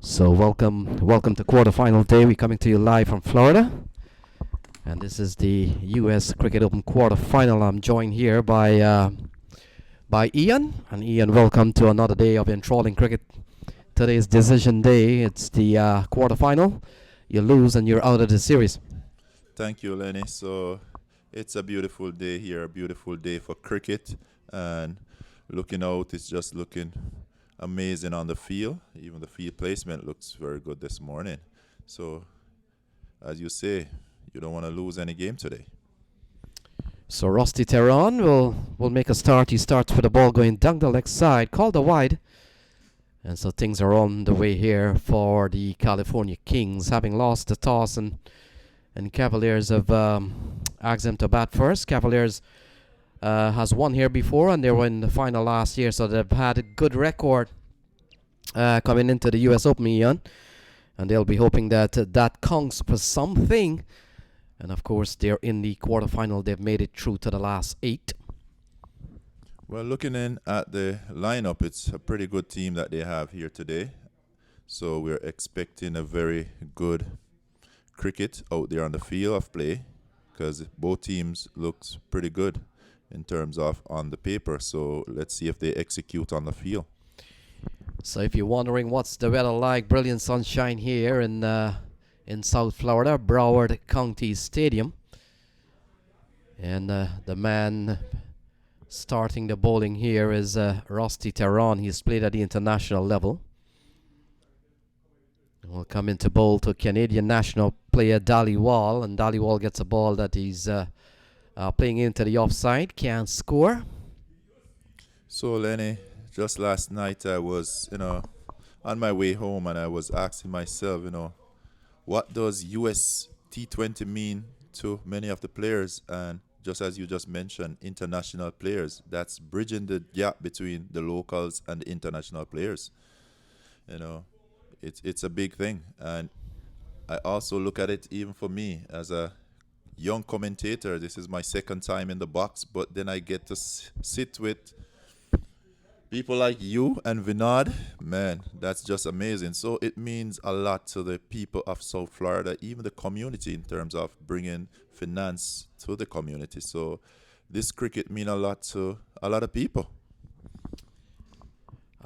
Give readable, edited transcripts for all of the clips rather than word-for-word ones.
So welcome to quarterfinal day. We're coming to you live from Florida, and this is the U.S. Cricket Open quarterfinal. I'm joined here by Ian, and Ian, welcome to another day of enthralling cricket. Today's decision day. It's the quarterfinal. You lose and you're out of the series. Thank you, Lenny. So it's a beautiful day here, a beautiful day for cricket. And looking out, it's just looking amazing on the field. Even the field placement looks very good this morning. So, as you say, you don't want to lose any game today. So Rusty Tehran will make a start. He starts with the ball going down the leg side, called a wide. And so things are on the way here for the California Kings, having lost the toss, and Cavaliers have asked them to bat first. Cavaliers has won here before, and they were in the final last year, so they've had a good record coming into the U.S. Open, Ian. And they'll be hoping that that counts for something. And of course, they're in the quarterfinal. They've made it through to the last 8. Well, looking in at the lineup, it's a pretty good team that they have here today. So we're expecting a very good cricket out there on the field of play, because both teams looks pretty good in terms of on the paper. So let's see if they execute on the field. So if you're wondering what's the weather like, brilliant sunshine here in South Florida, Broward County Stadium. And the man starting the bowling here is Rusty Tehran. He's played at the international level. Will come into bowl to Canadian national player Dali Wall, and Dali Wall gets a ball that he's playing into the offside, can't score. So Lenny, just last night I was, on my way home, and I was asking myself, what does US T20 mean to many of the players? And just as you just mentioned, international players, that's bridging the gap between the locals and the international players. It's a big thing. And I also look at it, even for me as a young commentator, this is my second time in the box, but then I get to sit with people like you and Vinod. Man, that's just amazing. So it means a lot to the people of South Florida, even the community, in terms of bringing finance to the community. So this cricket mean a lot to a lot of people.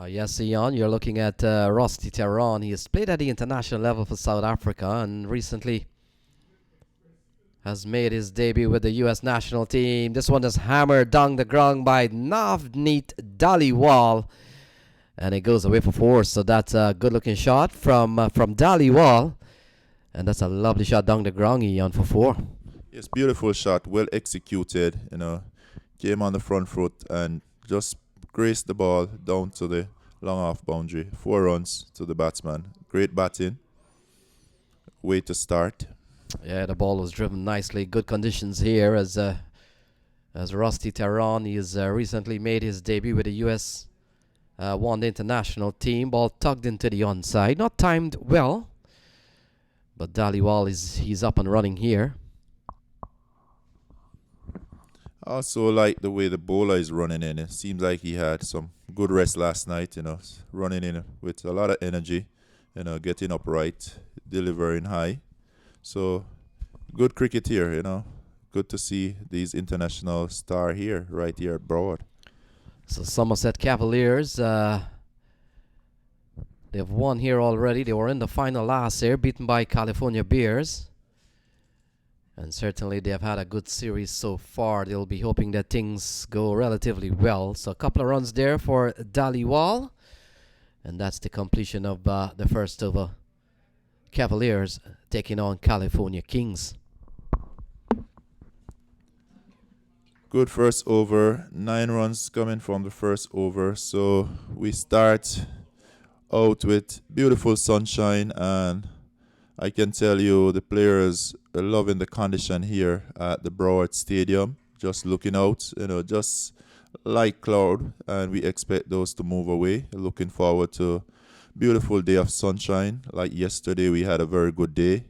Yes, Ian, you're looking at Rusty Tehran. He has played at the international level for South Africa and recently has made his debut with the U.S. national team. This one is hammered down the ground by Navneet Dhaliwal, and it goes away for 4. So that's a good-looking shot from Dhaliwal, and that's a lovely shot down the ground, Ian, for 4. Yes, beautiful shot, well executed. Came on the front foot and just graced the ball down to the long off boundary. 4 runs to the batsman. Great batting. Way to start. Yeah, the ball was driven nicely. Good conditions here as Rusty Tehran. He has recently made his debut with the U.S. One international team. Ball tugged into the onside. Not timed well, but Dhaliwal he's up and running here. Also like the way the bowler is running in. It seems like he had some good rest last night, running in with a lot of energy, getting upright, delivering high. So good cricket here, Good to see these international star here, right here at Broward. So Somerset Cavaliers, they've won here already. They were in the final last year, beaten by California Bears. And certainly they have had a good series so far. They'll be hoping that things go relatively well. So a couple of runs there for Dhaliwal. And that's the completion of the first over. Cavaliers taking on California Kings. Good first over. 9 runs coming from the first over. So we start out with beautiful sunshine, and I can tell you the players are loving the condition here at the Broward Stadium. Just looking out, just light cloud, and we expect those to move away. Looking forward to beautiful day of sunshine. Like yesterday, we had a very good day.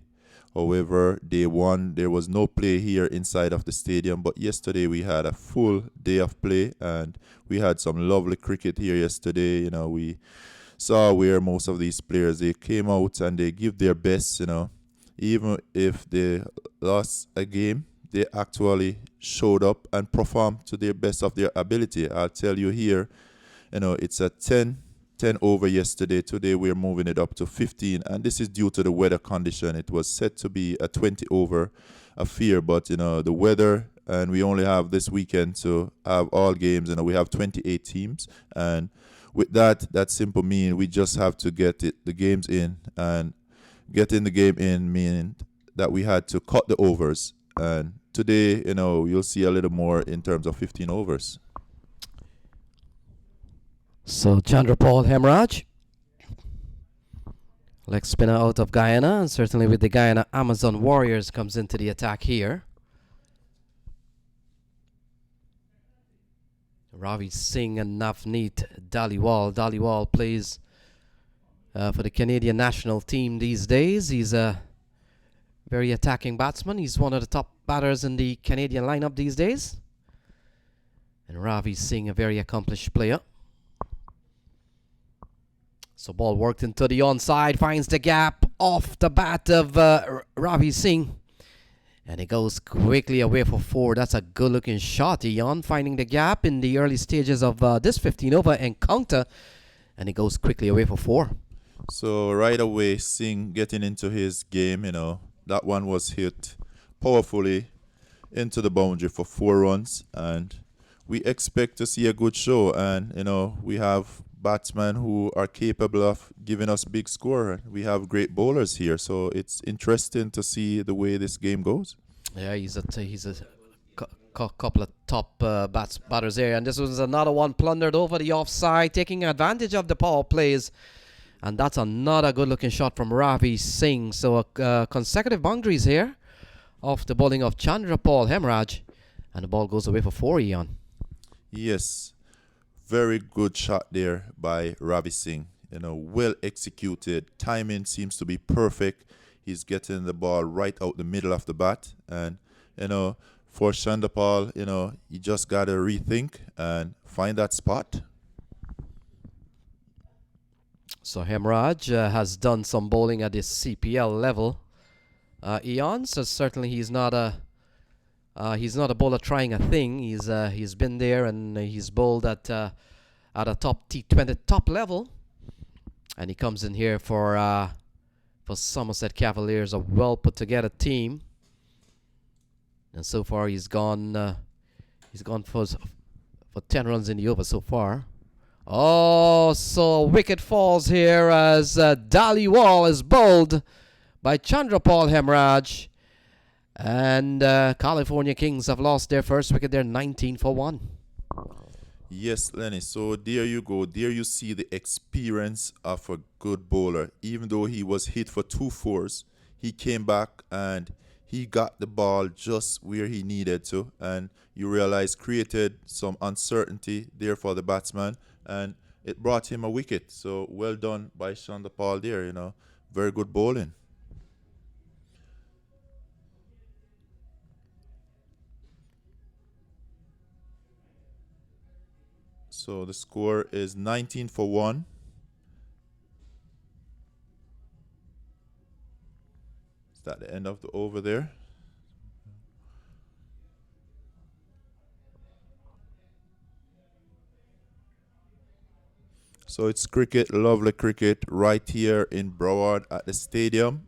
However, day 1, there was no play here inside of the stadium, but yesterday we had a full day of play, and we had some lovely cricket here yesterday. We saw where most of these players, they came out and they give their best, even if they lost a game, they actually showed up and performed to their best of their ability. I'll tell you here, it's a 10 over yesterday. Today we're moving it up to 15, and this is due to the weather condition. It was set to be a 20 over affair, but the weather, and we only have this weekend to have all games. We have 28 teams, and with that simple mean we just have to get the games in, and getting the game in meaning that we had to cut the overs. And today, you'll see a little more in terms of 15 overs. So Chandrapal Hemraj, leg spinner out of Guyana, and certainly with the Guyana Amazon Warriors, comes into the attack here. Ravi Singh and Navneet Dhaliwal. Dhaliwal plays for the Canadian national team these days. He's a very attacking batsman. He's one of the top batters in the Canadian lineup these days. And Ravi Singh, a very accomplished player. So ball worked into the onside, finds the gap off the bat of Ravi Singh. And it goes quickly away for 4. That's a good looking shot, Ian, finding the gap in the early stages of this 15 over encounter. And it goes quickly away for 4. So right away, Singh getting into his game, that one was hit powerfully into the boundary for 4 runs. And we expect to see a good show. And, we have batsmen who are capable of giving us big score. We have great bowlers here, so it's interesting to see the way this game goes. Yeah, he's a couple of top batters there, and this was another one plundered over the offside, taking advantage of the power plays, and that's another good-looking shot from Ravi Singh. So consecutive boundaries here off the bowling of Chandrapal Hemraj, and the ball goes away for 4, Ian. Yes. Very good shot there by Ravi Singh. Well executed. Timing seems to be perfect. He's getting the ball right out the middle of the bat. And, for Chandrapal, you just got to rethink and find that spot. So Hemraj has done some bowling at the CPL level. Ian, so certainly he's not a bowler trying a thing. He's been there, and he's bowled at a top T20 top level, and he comes in here for Somerset Cavaliers, a well put together team. And so far he's gone for 10 runs in the over so far. Oh, so a wicket falls here as Dhaliwal is bowled by Chandrapal Hemraj. And California Kings have lost their first wicket. They're 19 for 1. Yes, Lenny. So there you go. There you see the experience of a good bowler. Even though he was hit for 2 fours, he came back and he got the ball just where he needed to. And you realize created some uncertainty there for the batsman, and it brought him a wicket. So well done by Chandrapal there. Very good bowling. So the score is 19 for 1. Is that the end of the over there? So it's cricket, lovely cricket, right here in Broward at the stadium.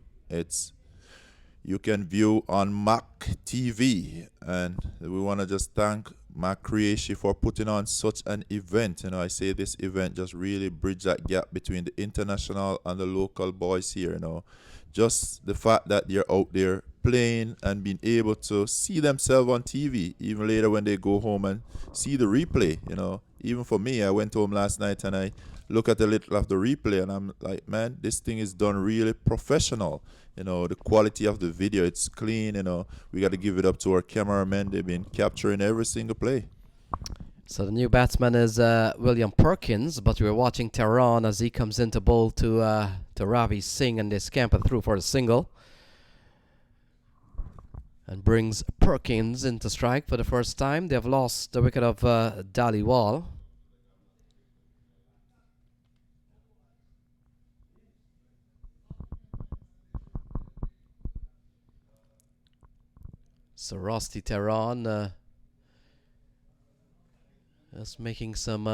You can view on MAQ TV, and we want to just thank MAQ Creation for putting on such an event. I say this event just really bridge that gap between the international and the local boys here. Just the fact that they're out there playing and being able to see themselves on TV, even later when they go home and see the replay. Even for me, I went home last night and I look at a little of the replay, and I'm like, man, this thing is done really professional. The quality of the video, it's clean. We got to give it up to our cameramen. They've been capturing every single play. So the new batsman is William Perkins, but we're watching Tehran as he comes into bowl to Ravi Singh, and they scamper through for the single. And brings Perkins into strike for the first time. They've lost the wicket of Dhaliwal. So Rusty Tehran is making some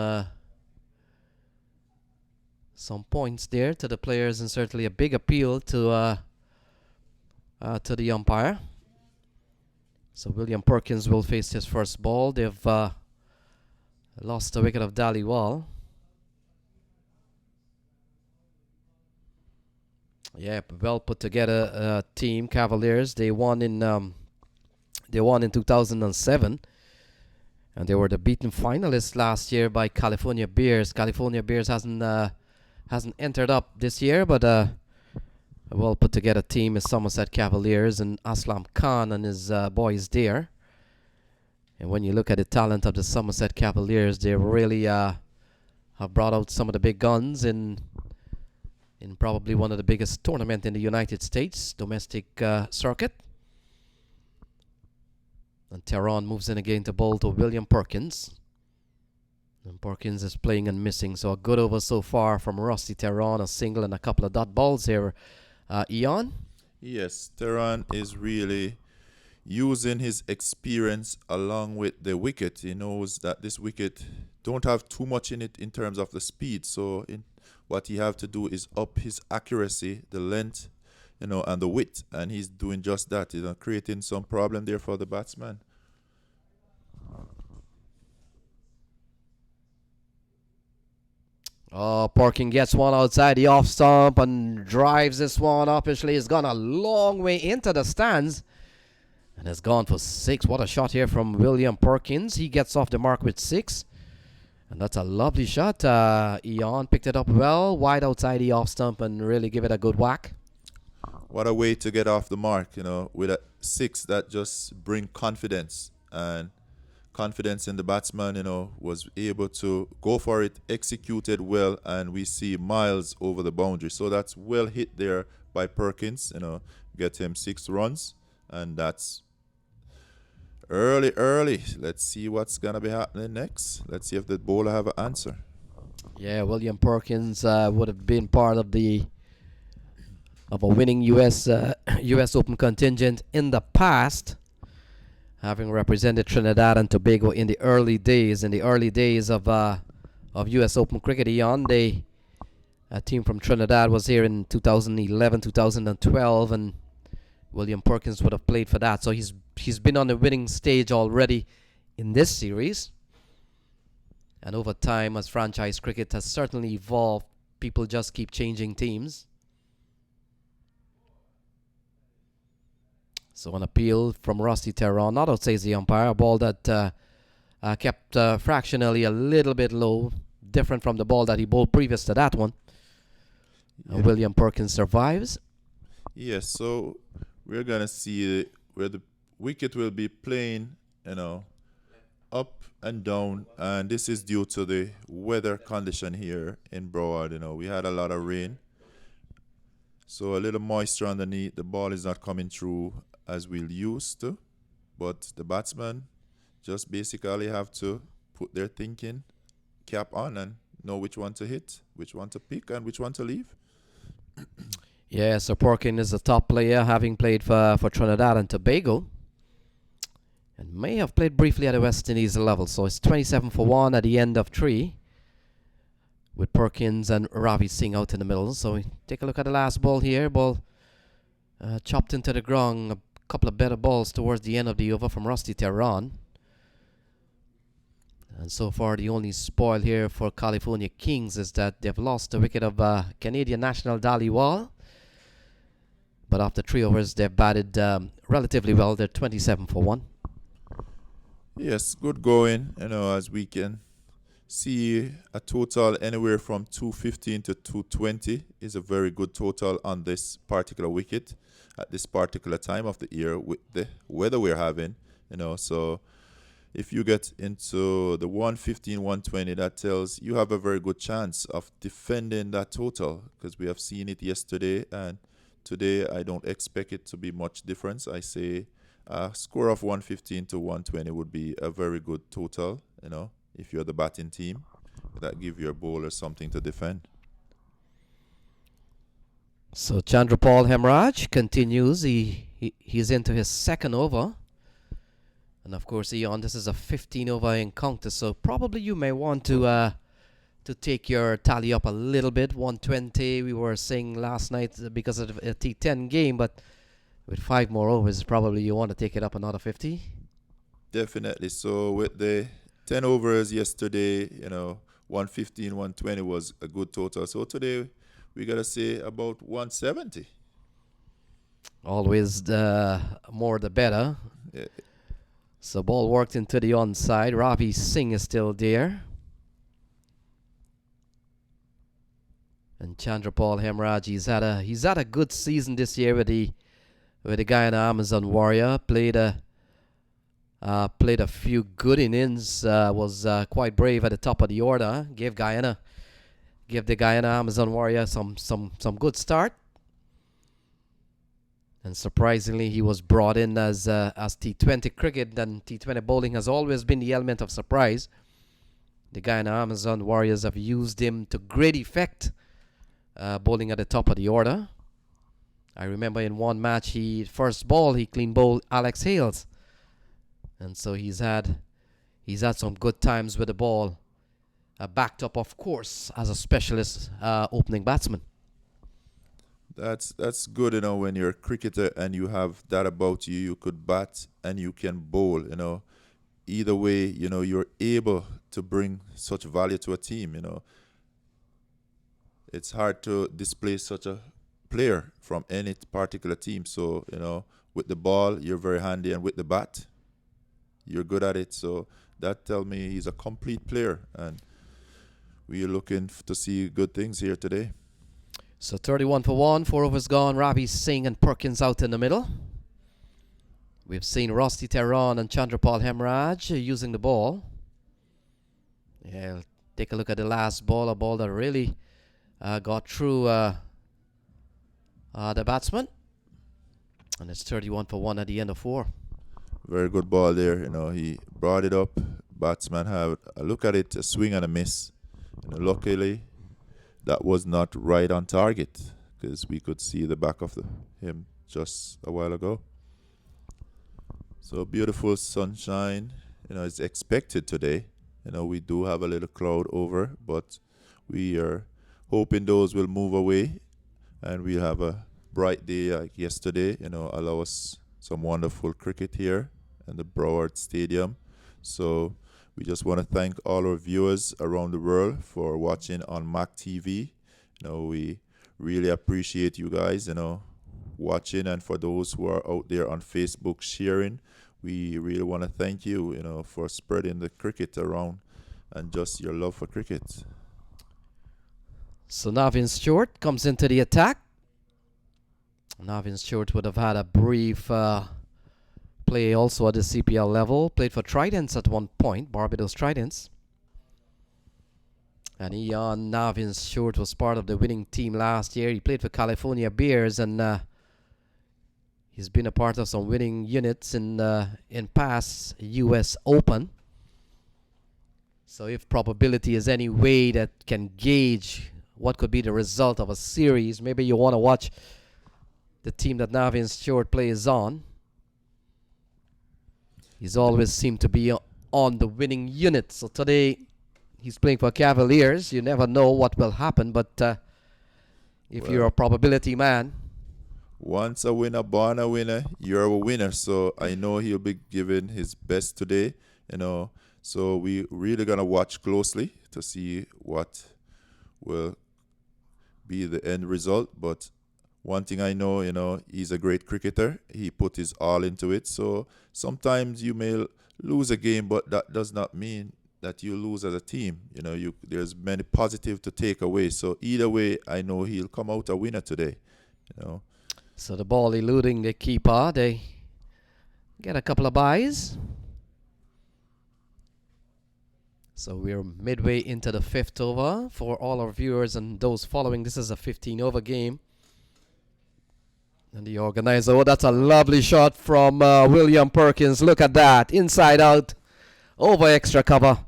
points there to the players, and certainly a big appeal to the umpire. So William Perkins will face his first ball. They've lost the wicket of Dhaliwal. Yeah, well put together team. Cavaliers. They won in 2007, and they were the beaten finalists last year by California Bears. California Bears hasn't entered up this year, but a well put together team is Somerset Cavaliers, and Aslam Khan and his boys there. And when you look at the talent of the Somerset Cavaliers, they really have brought out some of the big guns in probably one of the biggest tournaments in the United States domestic circuit. And Tehran moves in again to bowl to William Perkins. And Perkins is playing and missing, so a good over so far from Rusty Tehran, a single and a couple of dot balls here. Ian? Yes, Tehran is really using his experience along with the wicket. He knows that this wicket don't have too much in it in terms of the speed, so what he have to do is up his accuracy, the length, and the width, and he's doing just that, creating some problem there for the batsman. Oh, Perkins gets one outside the off stump and drives this one up. Actually, it's gone a long way into the stands and has gone for 6. What a shot here from William Perkins. He gets off the mark with 6. And that's a lovely shot. Ian picked it up well, wide outside the off stump, and really give it a good whack. What a way to get off the mark, with a 6 that just bring confidence, and confidence in the batsman, was able to go for it, executed well, and we see miles over the boundary. So that's well hit there by Perkins, get him 6 runs, and that's early. Let's see what's going to be happening next. Let's see if the bowler have an answer. Yeah, William Perkins would have been part of a winning U.S. Open contingent in the past, having represented Trinidad and Tobago in the early days of U.S. Open cricket. A team from Trinidad was here in 2011, 2012, and William Perkins would have played for that. So he's been on the winning stage already in this series. And over time, as franchise cricket has certainly evolved, people just keep changing teams. So an appeal from Rusty Tehran, not out, says the umpire. A ball that kept fractionally a little bit low, different from the ball that he bowled previous to that one. Yeah. William Perkins survives. Yes, so we're going to see where the wicket will be playing, up and down. And this is due to the weather condition here in Broward. We had a lot of rain. So a little moisture underneath. The ball is not coming through as we'll used to, but the batsmen just basically have to put their thinking cap on and know which one to hit, which one to pick, and which one to leave. Yeah, so Perkins is the top player, having played for Trinidad and Tobago, and may have played briefly at the West Indies level. So it's 27 for 1 at the end of 3, with Perkins and Ravi Singh out in the middle. So we take a look at the last ball here. Ball chopped into the ground. A couple of better balls towards the end of the over from Rusty Tehran. And so far, the only spoil here for California Kings is that they've lost the wicket of Canadian national Dhaliwal. But after 3 overs, they've batted relatively well. They're 27 for 1. Yes, good going. As we can see, a total anywhere from 215 to 220 is a very good total on this particular wicket at this particular time of the year with the weather we're having. So if you get into the 115, 120, that tells you have a very good chance of defending that total, because we have seen it yesterday, and today I don't expect it to be much difference. I say a score of 115 to 120 would be a very good total, if you're the batting team. That give your bowler something to defend. So Chandrapal Hemraj continues. He's into his second over. And of course, Eon, this is a 15 over encounter, so probably you may want to take your tally up a little bit. 120, we were saying last night because of a T10 game, but with 5 more overs, probably you want to take it up another 50. Definitely. So with the 10 overs yesterday, 115, 120 was a good total. So today we got to say about 170. Always the more the better. Yeah. So ball worked into the onside. Ravi Singh is still there. And Chandrapal Hemraj, he's had a good season this year with the Guyana Amazon Warrior. Played a few good innings. Was quite brave at the top of the order. Gave the Guyana Amazon Warrior some good start. And surprisingly, he was brought in as T20 cricket, and T20 bowling has always been the element of surprise. The Guyana Amazon Warriors have used him to great effect, bowling at the top of the order. I remember in one match, first ball he clean bowled Alex Hales, and so he's had some good times with the ball, backed up, of course, as a specialist opening batsman. That's good, when you're a cricketer and you have that about you. You could bat and you can bowl, Either way, you're able to bring such value to a team, It's hard to display such a player from any particular team. So, with the ball, you're very handy, and with the bat, you're good at it. So that tells me he's a complete player, and we're looking to see good things here today. So 31 for 1, 4 overs gone. Ravi Singh and Perkins out in the middle. We've seen Rusty Tehran and Chandrapal Hemraj using the ball. Yeah, take a look at the last ball, a ball that really got through the batsman. And it's 31 for 1 at the end of 4. Very good ball there. He brought it up. Batsman had a look at it, a swing and a miss. Luckily, that was not right on target, because we could see the back of him just a while ago. So beautiful sunshine, is expected today. We do have a little cloud over, but we are hoping those will move away, and we'll have a bright day like yesterday. Allow us some wonderful cricket here in the Broward Stadium. So we just want to thank all our viewers around the world for watching on MAQ TV. We really appreciate you guys, watching, and for those who are out there on Facebook sharing, we really want to thank you, for spreading the cricket around and just your love for cricket. So Navin Stewart comes into the attack. Navin Stewart would have had a brief play also at the CPL level. Played for Tridents at one point, Barbados Tridents. And Navin Stewart was part of the winning team last year. He played for California Bears, and he's been a part of some winning units in past U.S. Open. So if probability is any way that can gauge what could be the result of a series, maybe you want to watch the team that Navin Stewart plays on. He's always seemed to be on the winning unit. So today he's playing for Cavaliers. You never know what will happen, but if you're a probability man, once a winner, born a winner, you're a winner. So I know he'll be giving his best today, So we really gonna watch closely to see what will be the end result. But one thing I know, he's a great cricketer. He put his all into it. So sometimes you may lose a game, but that does not mean that you lose as a team. There's many positive to take away. So either way, I know he'll come out a winner today. So the ball eluding the keeper. They get a couple of byes. So we're midway into the 5th over. For all our viewers and those following, this is a 15-over game. And the organizer, that's a lovely shot from William Perkins. Look at that. Inside out, over extra cover.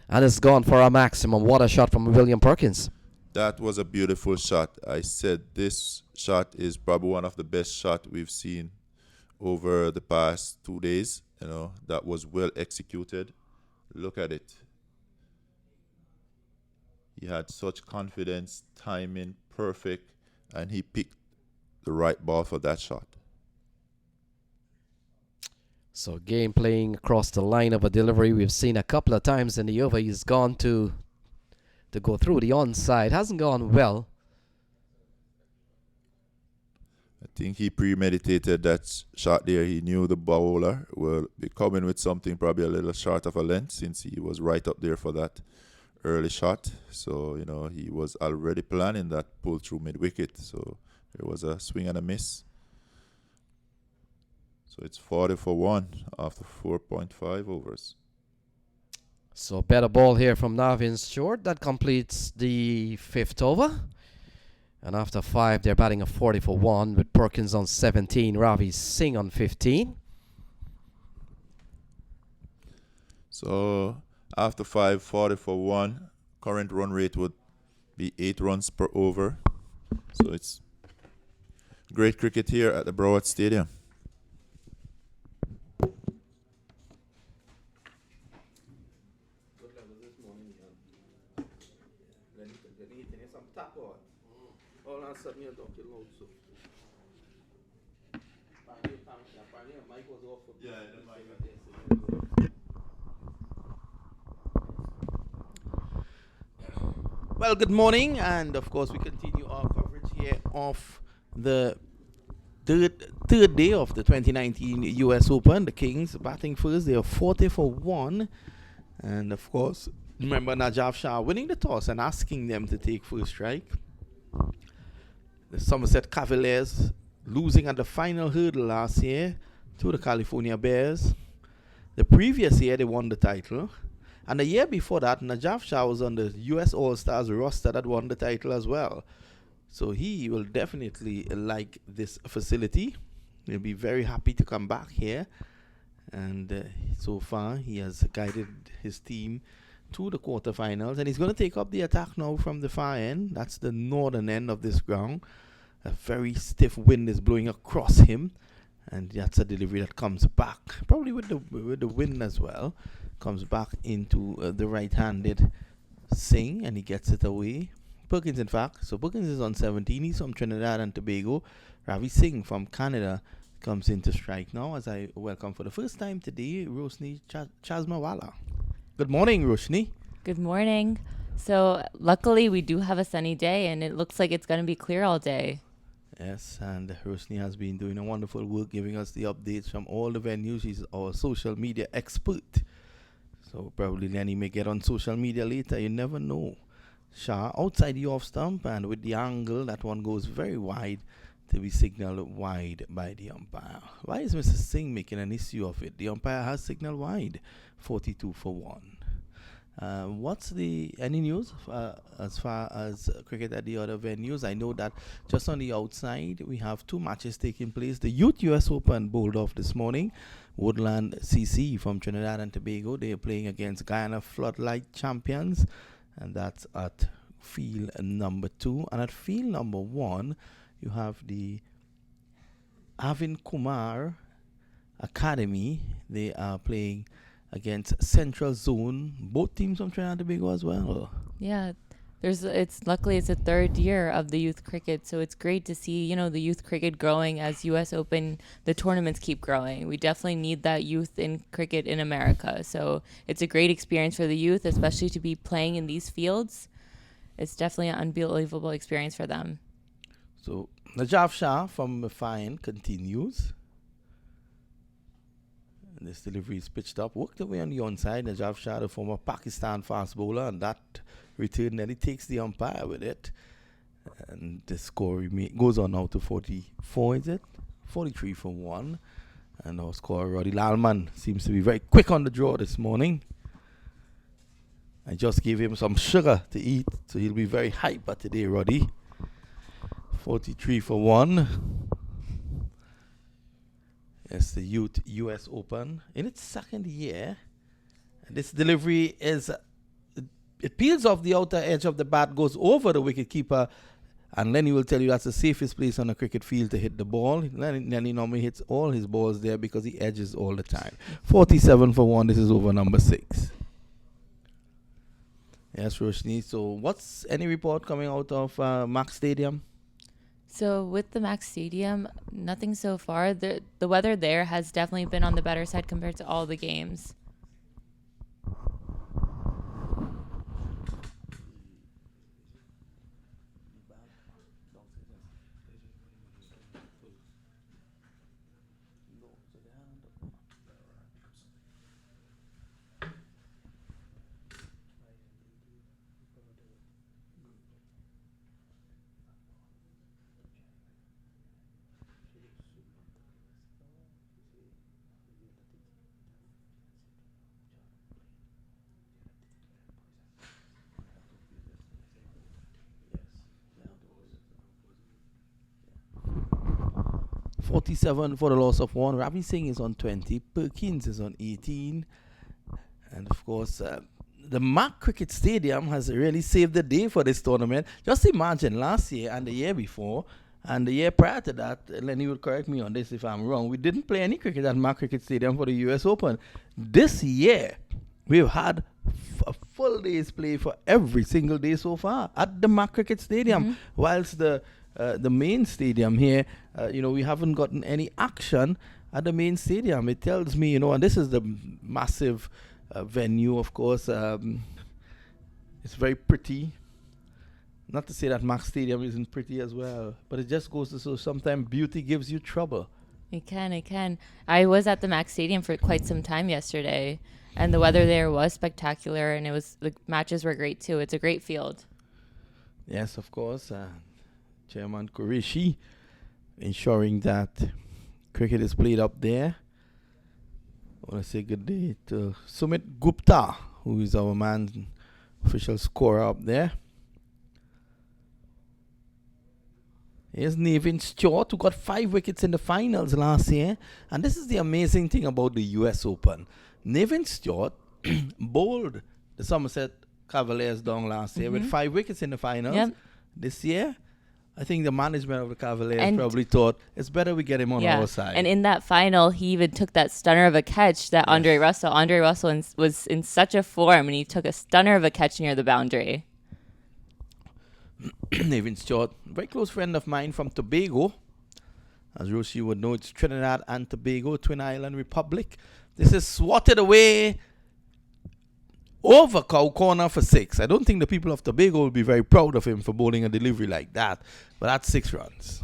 And it's gone for a maximum. What a shot from William Perkins. That was a beautiful shot. I said this shot is probably one of the best shots we've seen over the past 2 days. that was well executed. Look at it. He had such confidence, timing, perfect, and he picked the right ball for that shot. So game playing across the line of a delivery. We've seen a couple of times in the over. He's gone to go through the onside. Hasn't gone well. I think he premeditated that shot there. He knew the bowler will be coming with something probably a little short of a length, since he was right up there for that early shot. So, he was already planning that pull through mid-wicket. So there was a swing and a miss. So it's 40 for 1 after 4.5 overs. So better ball here from Navin Stewart. That completes the 5th over. And after 5, they're batting a 40 for 1 with Perkins on 17, Ravi Singh on 15. So after 5, 40 for 1. Current run rate would be 8 runs per over. So it's great cricket here at the Broward Stadium. Well, good morning, and of course we continue our coverage here of the third day of the 2019 US Open. The Kings batting first. They are 40 for 1, and of course, remember Najaf Shah winning the toss and asking them to take first strike. The Somerset Cavaliers losing at the final hurdle last year to the California Bears. The previous year they won the title. And the year before that, Najaf Shah was on the US All-Stars roster that won the title as well. So he will definitely like this facility. He'll be very happy to come back here. And so far, he has guided his team to the quarterfinals. And he's going to take up the attack now from the far end. That's the northern end of this ground. A very stiff wind is blowing across him. And that's a delivery that comes back, probably with the wind as well. Comes back into the right-handed Singh, and he gets it away. Perkins, in fact. So Perkins is on 17. He's from Trinidad and Tobago. Ravi Singh from Canada comes into strike now, as I welcome for the first time today Roshni Chasmawala. Good morning, Roshni. Good morning. So luckily we do have a sunny day, and it looks like it's going to be clear all day. Yes, and Roshni has been doing a wonderful work, giving us the updates from all the venues. She's our social media expert. So probably Lenny may get on social media later. You never know. Shah outside the off stump, and with the angle, that one goes very wide to be signaled wide by the umpire. Why is Mr. Singh making an issue of it? The umpire has signaled wide, 42 for 1. What's any news as far as cricket at the other venues? I know that just on the outside, we have 2 matches taking place. The Youth US Open bowled off this morning. Woodland CC from Trinidad and Tobago, they are playing against Guyana Floodlight champions, and that's at field number 2. And at field number 1, you have the Avin Kumar Academy. They are playing against Central Zone, both teams from Trinidad and Tobago as well. Yeah, luckily it's the 3rd year of the youth cricket, so it's great to see, the youth cricket growing as US Open, the tournaments keep growing. We definitely need that youth in cricket in America. So it's a great experience for the youth, especially to be playing in these fields. It's definitely an unbelievable experience for them. So Najaf Shah from Mafayan continues. This delivery is pitched up, worked away on the onside. Najaf Shah, the former Pakistan fast bowler, and that return, then he takes the umpire with it. And the score goes on now to 44, is it? 43 for 1. And our scorer, Roddy Lalman, seems to be very quick on the draw this morning. I just gave him some sugar to eat, so he'll be very hyper today, Roddy. 43 for 1. It's the Youth US Open in its 2nd year. This delivery it peels off the outer edge of the bat, goes over the wicketkeeper And Lenny will tell you that's the safest place on a cricket field to hit the ball. Lenny normally hits all his balls there because he edges all the time. 47 for 1. This is over number 6. Yes, Roshni. So what's any report coming out of MAQ Stadium? So with the MAQ Stadium, nothing so far. The weather there has definitely been on the better side compared to all the games. .47 for the loss of 1. Ravi Singh is on 20. Perkins is on 18. And of course, the MAQ Cricket Stadium has really saved the day for this tournament. Just imagine last year and the year before, and the year prior to that, Lenny would correct me on this if I'm wrong, we didn't play any cricket at MAQ Cricket Stadium for the US Open. This year, we've had a full day's play for every single day so far at the MAQ Cricket Stadium, whilst the main stadium here, we haven't gotten any action at the main stadium. It tells me, and this is the massive venue, of course. It's very pretty. Not to say that MAQ Stadium isn't pretty as well, but it just goes to show sometimes beauty gives you trouble. It can. I was at the MAQ Stadium for quite some time yesterday, and the weather there was spectacular, and the matches were great too. It's a great field. Yes, of course. Chairman Qureshi ensuring that cricket is played up there. I want to say good day to Sumit Gupta, who is our man, official scorer up there. Here's Nevin Stewart, who got 5 wickets in the finals last year. And this is the amazing thing about the US Open. Nevin Stewart bowled the Somerset Cavaliers down last year with 5 wickets in the finals. Yep. This year, I think the management of the Cavaliers probably thought it's better we get him on our side. And in that final, he even took that stunner of a catch that Andre Russell. Andre Russell was in such a form, and he took a stunner of a catch near the boundary. Nevin Stewart, very close friend of mine from Tobago. As Roshi would know, it's Trinidad and Tobago, Twin Island Republic. This is swatted away over cow corner for 6. I don't think the people of Tobago will be very proud of him for bowling a delivery like that, but that's 6 runs.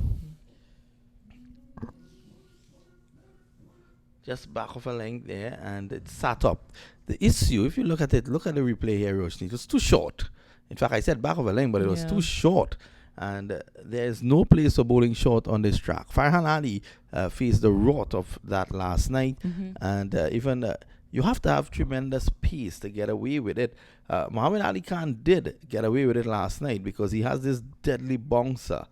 Just back of a length there, and it sat up. The issue, if you look at it, look at the replay here, Roshni, it was too short. In fact, I said back of a length, but it was too short. And there's no place for bowling short on this track. Farhan Ali faced the rot of that last night. And even you have to have tremendous pace to get away with it. Muhammad Ali Khan did get away with it last night because he has this deadly bouncer.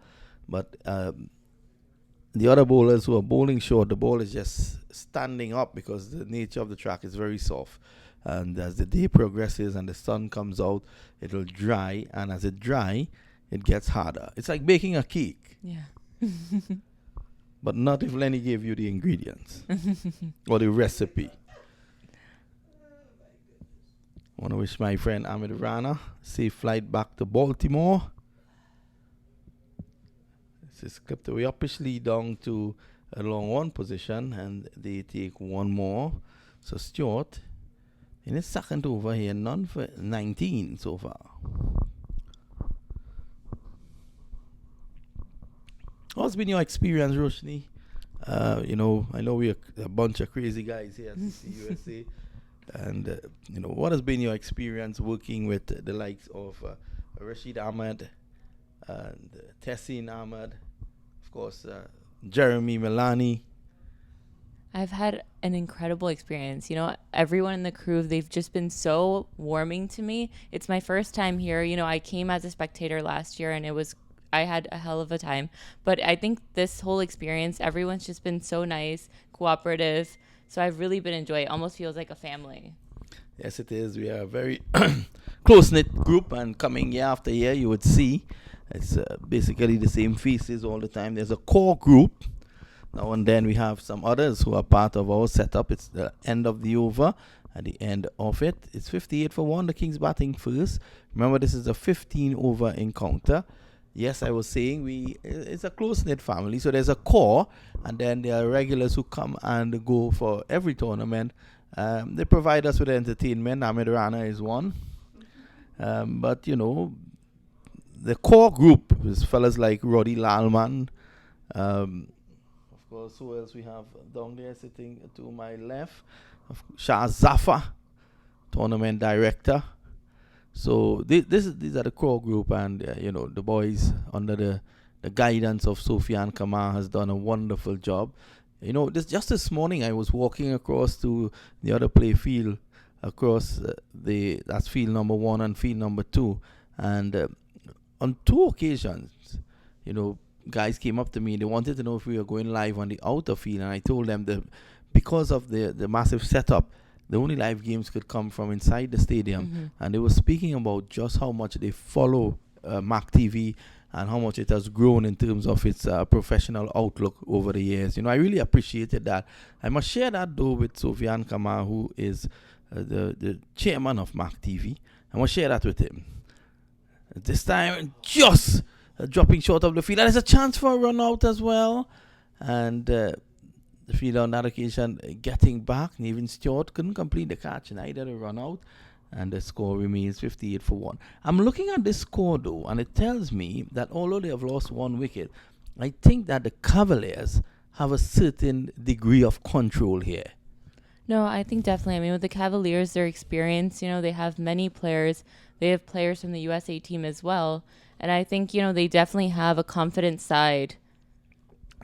But the other bowlers who are bowling short, the ball is just standing up because the nature of the track is very soft. And as the day progresses and the sun comes out, it'll dry. And as it dry, it gets harder. It's like baking a cake. Yeah. But not if Lenny gave you the ingredients or the recipe. I want to wish my friend Ahmed Rana safe flight back to Baltimore. This is clipped away upishly down to a long 1 position, and they take 1 more. So Stewart in his second over here, none for 19 so far. What's been your experience, Roshni? I know we're a bunch of crazy guys here at CC USA. And, what has been your experience working with the likes of Rashid Ahmed and Tessin Ahmed, of course, Jeremy Milani? I've had an incredible experience. Everyone in the crew, they've just been so warming to me. It's my first time here. I came as a spectator last year, and I had a hell of a time. But I think this whole experience, everyone's just been so nice, cooperative. So I've really been enjoying it. Almost feels like a family. Yes, it is. We are a very close-knit group, and coming year after year, you would see It's basically the same faces all the time. There's a core group. Now and then we have some others who are part of our setup. It's the end of the over. At the end of it, it's 58 for 1. The Kings batting first. Remember, this is a 15 over encounter. Yes, I was saying it's a close-knit family. So there's a core, and then there are regulars who come and go for every tournament. They provide us with entertainment. Ahmed Rana is one. But, you know, the core group is fellas like Roddy Lalman. Of course, who else we have down there sitting to my left? Shah Zafar, tournament director. So these are the core group, and you know, the boys under the guidance of Sofian Kamar has done a wonderful job. You know, just this morning I was walking across to the other play field, across that's field number 1 and field number 2, and on 2 occasions, you know, guys came up to me. They wanted to know if we were going live on the outer field, and I told them that because of the massive setup, the only live games could come from inside the stadium. And they were speaking about just how much they follow MAQ TV and how much it has grown in terms of its professional outlook over the years. You know, I really appreciated that. I must share that though with Sofian Kamar, who is the chairman of MAQ TV. I must share that with him. This time, just dropping short of the field. And there's a chance for a run out as well. And the field on that occasion getting back. Nevin Stewart couldn't complete the catch, neither the run out. And the score remains 58 for 1. I'm looking at this score though, and it tells me that although they have lost 1 wicket, I think that the Cavaliers have a certain degree of control here. No, I think definitely. I mean, with the Cavaliers, their experience, you know, they have many players. They have players from the USA team as well. And I think, you know, they definitely have a confident side.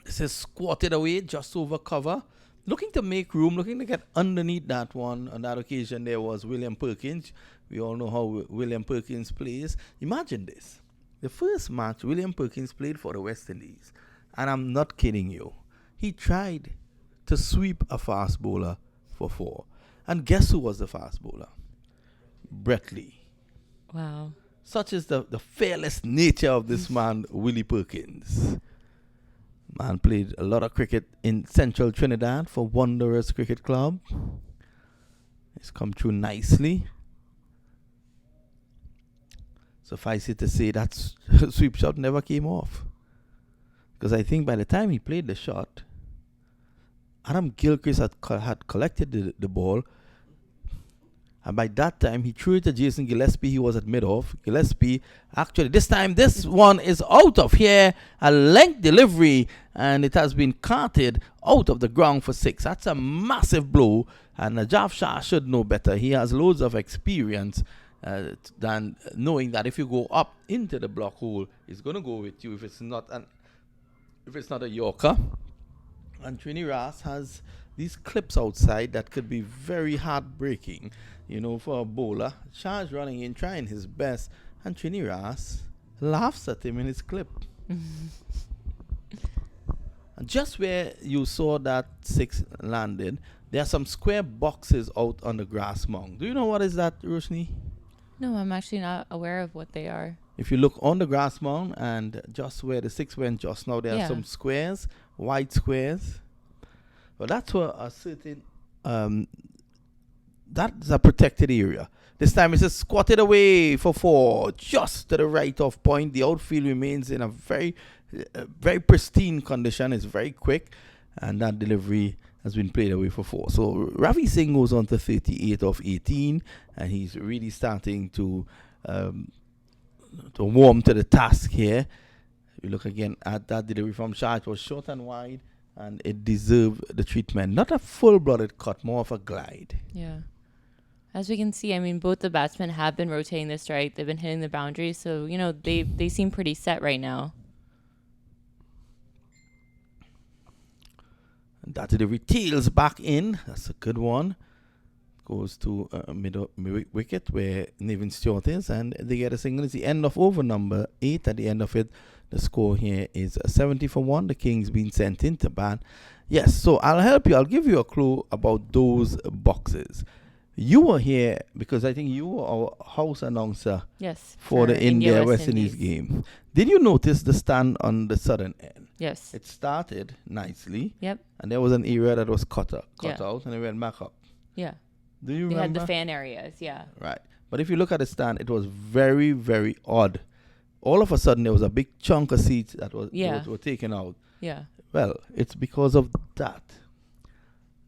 This is squatted away just over cover. Looking to make room, looking to get underneath that one. On that occasion, there was William Perkins. We all know how William Perkins plays. Imagine this. The first match, William Perkins played for the West Indies. And I'm not kidding you. He tried to sweep a fast bowler for 4. And guess who was the fast bowler? Brett Lee. Wow. Such is the fearless nature of this man, Willie Perkins. Man played a lot of cricket in central Trinidad for Wanderers Cricket Club. It's come through nicely. Suffice it to say that sweep shot never came off. Because I think by the time he played the shot, Adam Gilchrist had collected the ball. And by that time, he threw it to Jason Gillespie. He was at mid-off. Gillespie, actually, this time, this one is out of here. A length delivery. And it has been carted out of the ground for 6. That's a massive blow. And Najaf Shah should know better. He has loads of experience than knowing that if you go up into the block hole, it's going to go with you if it's not a Yorker. And Trini Ras has these clips outside that could be very heartbreaking, you know, for a bowler. Shah is running in, trying his best, and Trini Ras laughs at him in his clip. And just where you saw that 6 landed, there are some square boxes out on the grass mound. Do you know what is that, Roshni? No, I'm actually not aware of what they are. If you look on the grass mound and just where the 6 went just now, there are some squares, white squares. But that's where a certain, that's a protected area. This time it's squatted away for 4, just to the right of point. The outfield remains in a very, very pristine condition. It's very quick, and that delivery has been played away for 4. So Ravi Singh goes on to 38 of 18, and he's really starting to warm to the task here. You look again at that delivery from Shah. It was short and wide, and it deserved the treatment. Not a full-blooded cut, more of a glide. Yeah. As we can see, I mean, both the batsmen have been rotating the strike. They've been hitting the boundaries. So, you know, they seem pretty set right now. And that delivery tails back in. That's a good one. Goes to mid-wicket where Nevin Stewart is. And they get a single. It's the end of over number 8. At the end of it, the score here is 70 for 1. The Kings being sent into bat. Yes, so I'll help you. I'll give you a clue about those boxes. You were here because I think you were our house announcer Yes. for the India West Indies game. Did you notice the stand on the southern end? Yes. It started nicely. Yep. And there was an area that was cut out, Yeah. and it went back up. Yeah. Do you They remember? had the fan areas. Yeah. Right. But if you look at the stand, it was very, very odd. All of a sudden, there was a big chunk of seats that were taken out. Yeah. Well, it's because of that.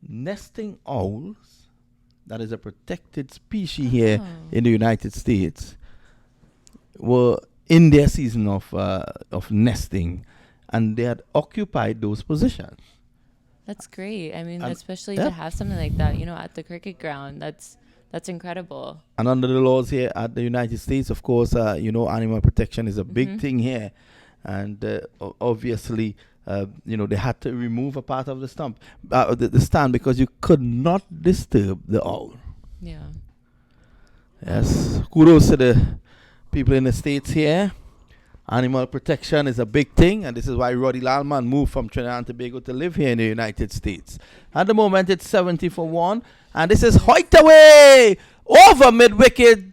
Nesting owls, that is a protected species here in the United States, were in their season of nesting, and they had occupied those positions. That's great. I mean, And especially that- to have something like that, at the cricket ground. That's incredible. And under the laws here at the United States, of course, animal protection is a big thing here. And obviously, they had to remove a part of the stump, the stand, because you could not disturb the owl. Yeah. Yes. Kudos to the people in the States here. Animal protection is a big thing, and this is why Roddy Lalman moved from Trinidad and Tobago to live here in the United States. At the moment, it's 70 for 1, and this is hoiked away over mid-wicket,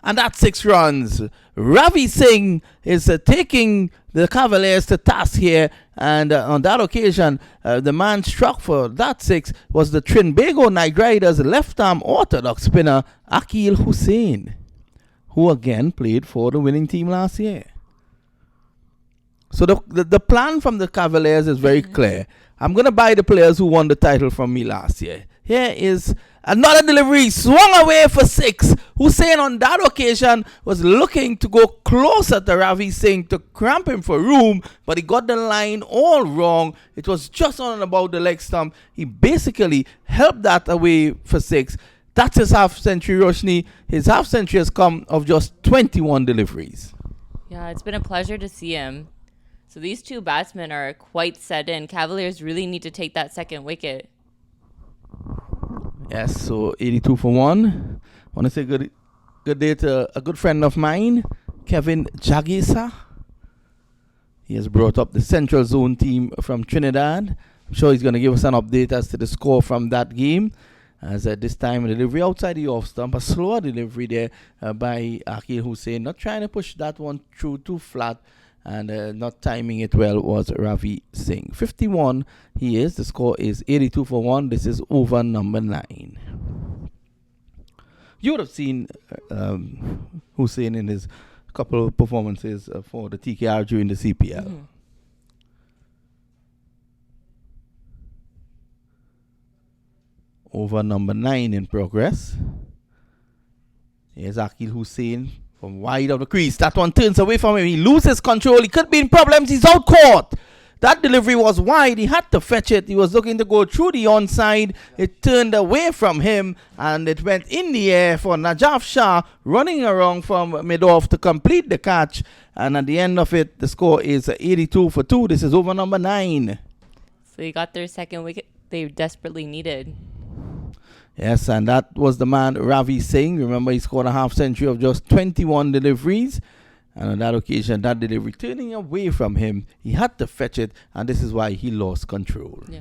and that's 6 runs. Ravi Singh is taking the Cavaliers to task here, and on that occasion, the man struck for that 6 was the Trinbago Knight Riders left-arm orthodox spinner Akil Hussain, who again played for the winning team last year. So the plan from the Cavaliers is very clear. I'm going to buy the players who won the title from me last year. Here is another delivery, swung away for 6. Hussain on that occasion was looking to go closer to Ravi Singh to cramp him for room, but he got the line all wrong. It was just on and about the leg stump. He basically helped that away for 6. That's his half century, Roshni. His half century has come of just 21 deliveries. Yeah, it's been a pleasure to see him. So these two batsmen are quite set in. Cavaliers really need to take that second wicket. Yes, so 82 for 1. I want to say good day to a good friend of mine, Kevin Jagisa. He has brought up the Central Zone team from Trinidad. I'm sure he's going to give us an update as to the score from that game. As at this time, delivery outside the off stump, a slower delivery there by Akil Hussain. Not trying to push that one through too flat, and not timing it well was Ravi Singh. 51 he is. The score is 82 for 1. This is over number 9. You would have seen Hussain in his couple of performances for the TKR during the CPL. Mm-hmm. Over number 9 in progress. Here's Akil Hussain from wide of the crease. That one turns away from him. He loses control. He could be in problems. He's out caught. That delivery was wide. He had to fetch it. He was looking to go through the onside. It turned away from him, and it went in the air for Najaf Shah, running around from mid-off to complete the catch. And at the end of it, the score is 82 for 2. This is over number 9. So they got their second wicket they desperately needed. Yes, and that was the man Ravi Singh. Remember, he scored a half century of just 21 deliveries. And on that occasion, that delivery turning away from him, he had to fetch it, and this is why he lost control. Yeah.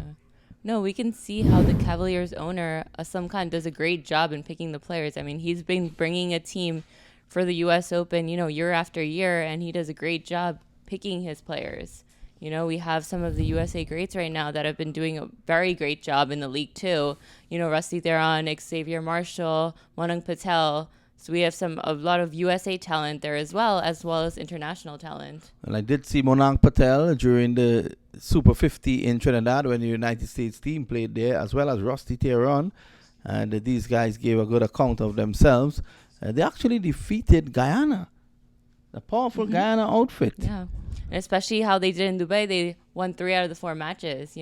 No, we can see how the Cavaliers owner, Aslam Khan, does a great job in picking the players. I mean, he's been bringing a team for the U.S. Open, year after year, and he does a great job picking his players. We have some of the USA greats right now that have been doing a very great job in the league too. Rusty Theron, Xavier Marshall, Manang Patel. So we have a lot of USA talent there as well as international talent. Well, I did see Manang Patel during the Super 50 in Trinidad when the United States team played there, as well as Rusty Theron. And these guys gave a good account of themselves. They actually defeated Guyana, the powerful Guyana outfit. Yeah. And especially how they did in Dubai, they won 3 out of the 4 matches,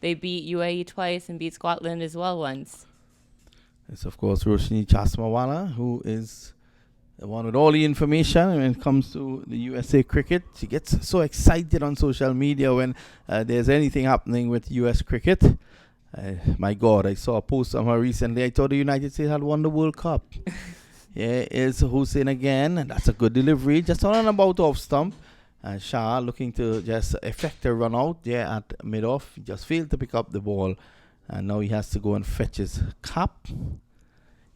They beat UAE twice and beat Scotland as well once. It's, of course, Roshni Chasmawala, who is the one with all the information when it comes to the USA cricket. She gets so excited on social media when there's anything happening with US cricket. My God, I saw a post on her recently. I thought the United States had won the World Cup. Here is Hussain again, and that's a good delivery. Just on and about off stump. Shah looking to just effect a run out there at mid-off. He just failed to pick up the ball. And now he has to go and fetch his cap.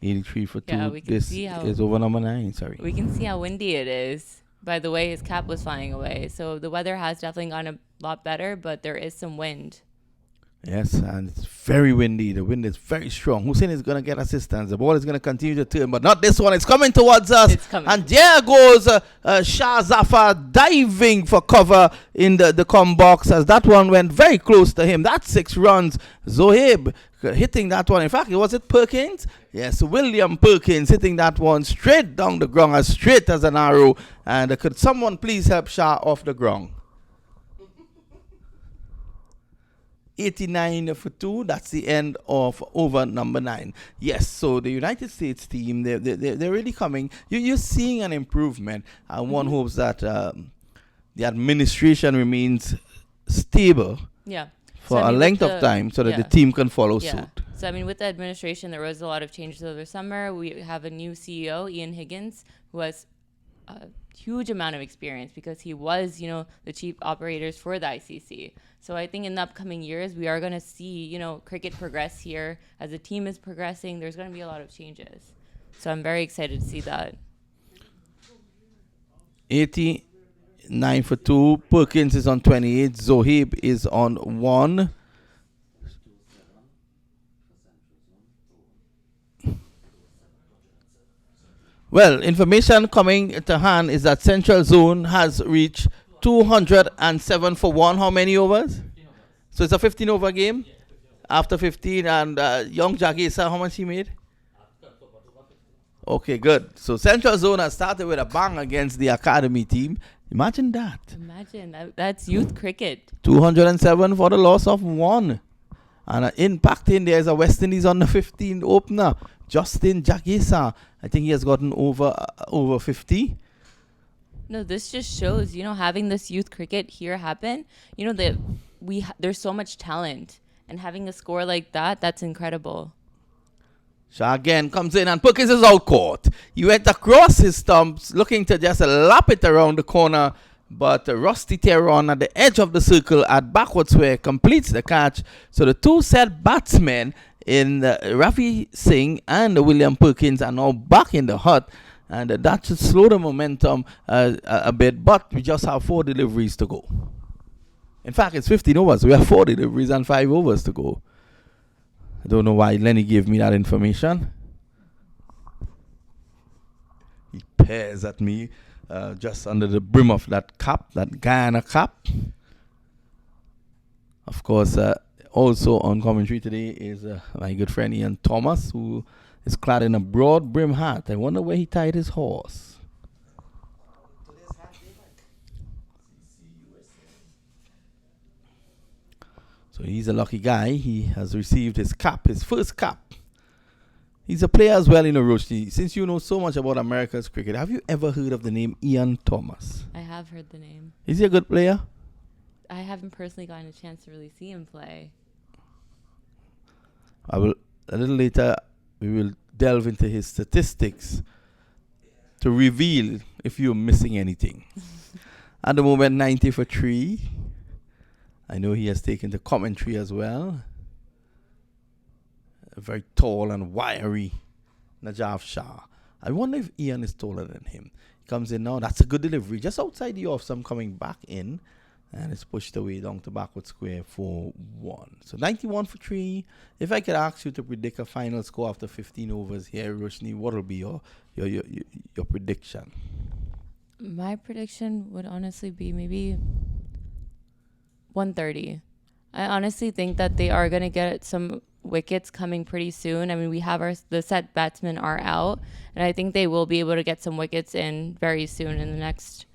83 for 2. Yeah, we can This see how is over number 9. Sorry. we can see how windy it is by the way his cap was flying away. So the weather has definitely gotten a lot better, but there is some wind. Yes, and it's very windy. The wind is very strong. Hussein is going to get assistance. The ball is going to continue to turn, but not this one. It's coming towards us. It's coming. And there goes Shah Zafar diving for cover in the come box as that one went very close to him. That's 6 runs. Zohib hitting that one. In fact, was it Perkins? Yes, William Perkins hitting that one straight down the ground, as straight as an arrow. And could someone please help Shah off the ground? 89 for 2. That's the end of over number 9. Yes, so the United States team, they're really coming. You're seeing an improvement. And one hopes that the administration remains stable Yeah. for a length of time so that the team can follow suit. So, I mean, with the administration, there was a lot of changes over summer. We have a new CEO, Ian Higgins, who has a huge amount of experience because he was, the chief operators for the ICC. So I think in the upcoming years, we are going to see, cricket progress here. As the team is progressing, there's going to be a lot of changes. So I'm very excited to see that. 89 for 2. Perkins is on 28. Zohib is on 1. Well, information coming to hand is that Central Zone has reached 207 for 1. How many overs? So it's a 15 over game? After 15, and young Jagisa, how much he made? Okay, good. So Central Zone has started with a bang against the academy team. Imagine that. Imagine. That's youth cricket. 207 for the loss of 1. And impact in there is a West Indies on the 15th opener, Justin Jagisa. I think he has gotten over 50. No, this just shows, having this youth cricket here happen, that there's so much talent, and having a score like that, that's incredible. Shah again comes in and Perkins is out caught. He went across his stumps looking to just lap it around the corner, but Rusty Tehran at the edge of the circle at backward square completes the catch. So the two set batsmen in Ravi Singh and William Perkins are now back in the hut, and that should slow the momentum a bit, but we just have 4 deliveries to go. In fact, it's 15 overs. We have 4 deliveries and 5 overs to go. I don't know why Lenny gave me that information. He peers at me just under the brim of that cap, that Guyana cap. Of course, also on commentary today is my good friend Ian Thomas, who is clad in a broad brim hat. I wonder where he tied his horse. So he's a lucky guy. He has received his cap, his first cap. He's a player as well, Roshni. Since you know so much about America's cricket, have you ever heard of the name Ian Thomas? I have heard the name. Is he a good player? I haven't personally gotten a chance to really see him play. A little later, we will delve into his statistics to reveal if you're missing anything. At the moment, 90 for 3. I know he has taken the commentary as well. A very tall and wiry Najaf Shah. I wonder if Ian is taller than him. He comes in now. That's a good delivery. Just outside the off, some coming back in. And it's pushed away down to backward square for 1. So 91 for 3. If I could ask you to predict a final score after 15 overs here, Roshni, what will be your prediction? My prediction would honestly be maybe 130. I honestly think that they are going to get some wickets coming pretty soon. I mean, we have the set batsmen are out, and I think they will be able to get some wickets in very soon in the next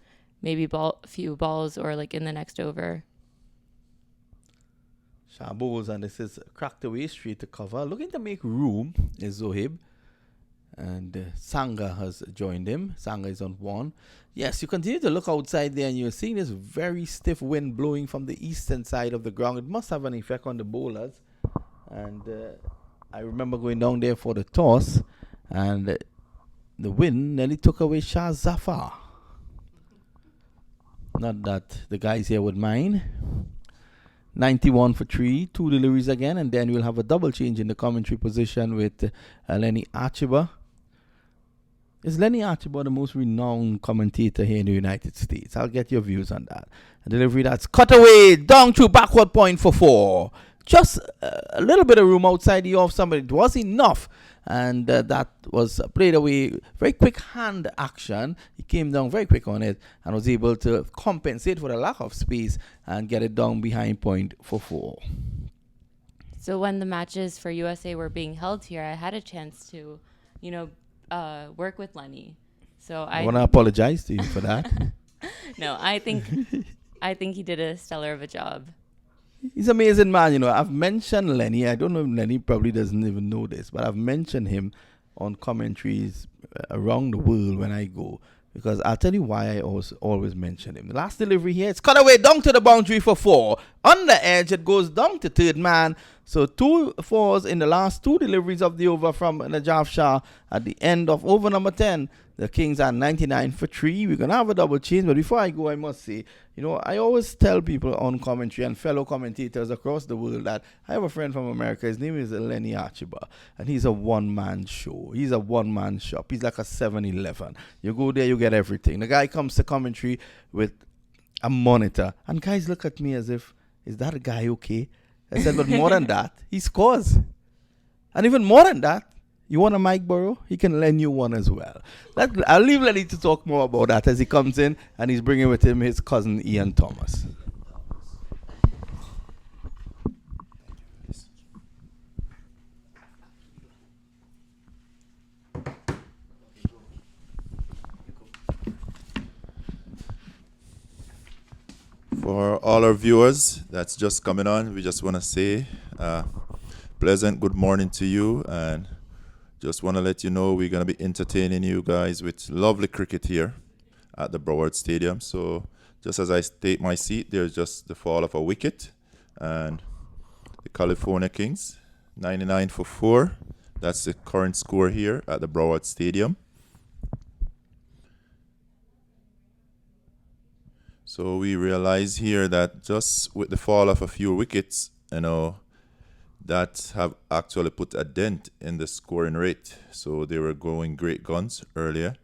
maybe few balls or like in the next over. Shah bowls, and this is cracked away straight to cover. Looking to make room is Zohib. And Sangha has joined him. Sangha is on 1. Yes, you continue to look outside there and you're seeing this very stiff wind blowing from the eastern side of the ground. It must have an effect on the bowlers. And I remember going down there for the toss, and the wind nearly took away Shah Zafar. Not that the guys here would mind. 91 for 3, 2 deliveries again, and then we'll have a double change in the commentary position with Lenny Archibald. Is Lenny Archibald the most renowned commentator here in the United States? I'll get your views on that. A delivery that's cut away, down through backward point for 4. Just a little bit of room outside the off stump, but it was enough. And that was played away. Very quick hand action. He came down very quick on it and was able to compensate for the lack of space and get it down behind point for 4. So when the matches for USA were being held here, I had a chance to, work with Lenny. So I want to apologize to you for that. No, I think he did a stellar of a job. He's an amazing man. I've mentioned Lenny. I don't know if Lenny probably doesn't even know this, but I've mentioned him on commentaries around the world when I go, because I'll tell you why I always mention him. The last delivery here, it's cut away down to the boundary for 4. On the edge, it goes down to third man. So 2 fours in the last 2 deliveries of the over from Najaf Shah at the end of over number 10. The Kings are 99 for 3. We're going to have a double change. But before I go, I must say, I always tell people on commentary and fellow commentators across the world that I have a friend from America. His name is Lenny Archibald. And he's a one-man show. He's a one-man shop. He's like a 7-Eleven. You go there, you get everything. The guy comes to commentary with a monitor. And guys look at me as if, is that a guy okay? I said, but more than that, he scores. And even more than that, you want a mic borrow? He can lend you one as well. I'll leave Lenny to talk more about that as he comes in and he's bringing with him his cousin Ian Thomas. For all our viewers that's just coming on, we just want to say pleasant good morning to you, and just want to let you know we're going to be entertaining you guys with lovely cricket here at the Broward Stadium. So just as I take my seat, there's just the fall of a wicket, and the California Kings 99 for 4. That's the current score here at the Broward Stadium. So we realize here that just with the fall of a few wickets, that have actually put a dent in the scoring rate. So they were going great guns earlier.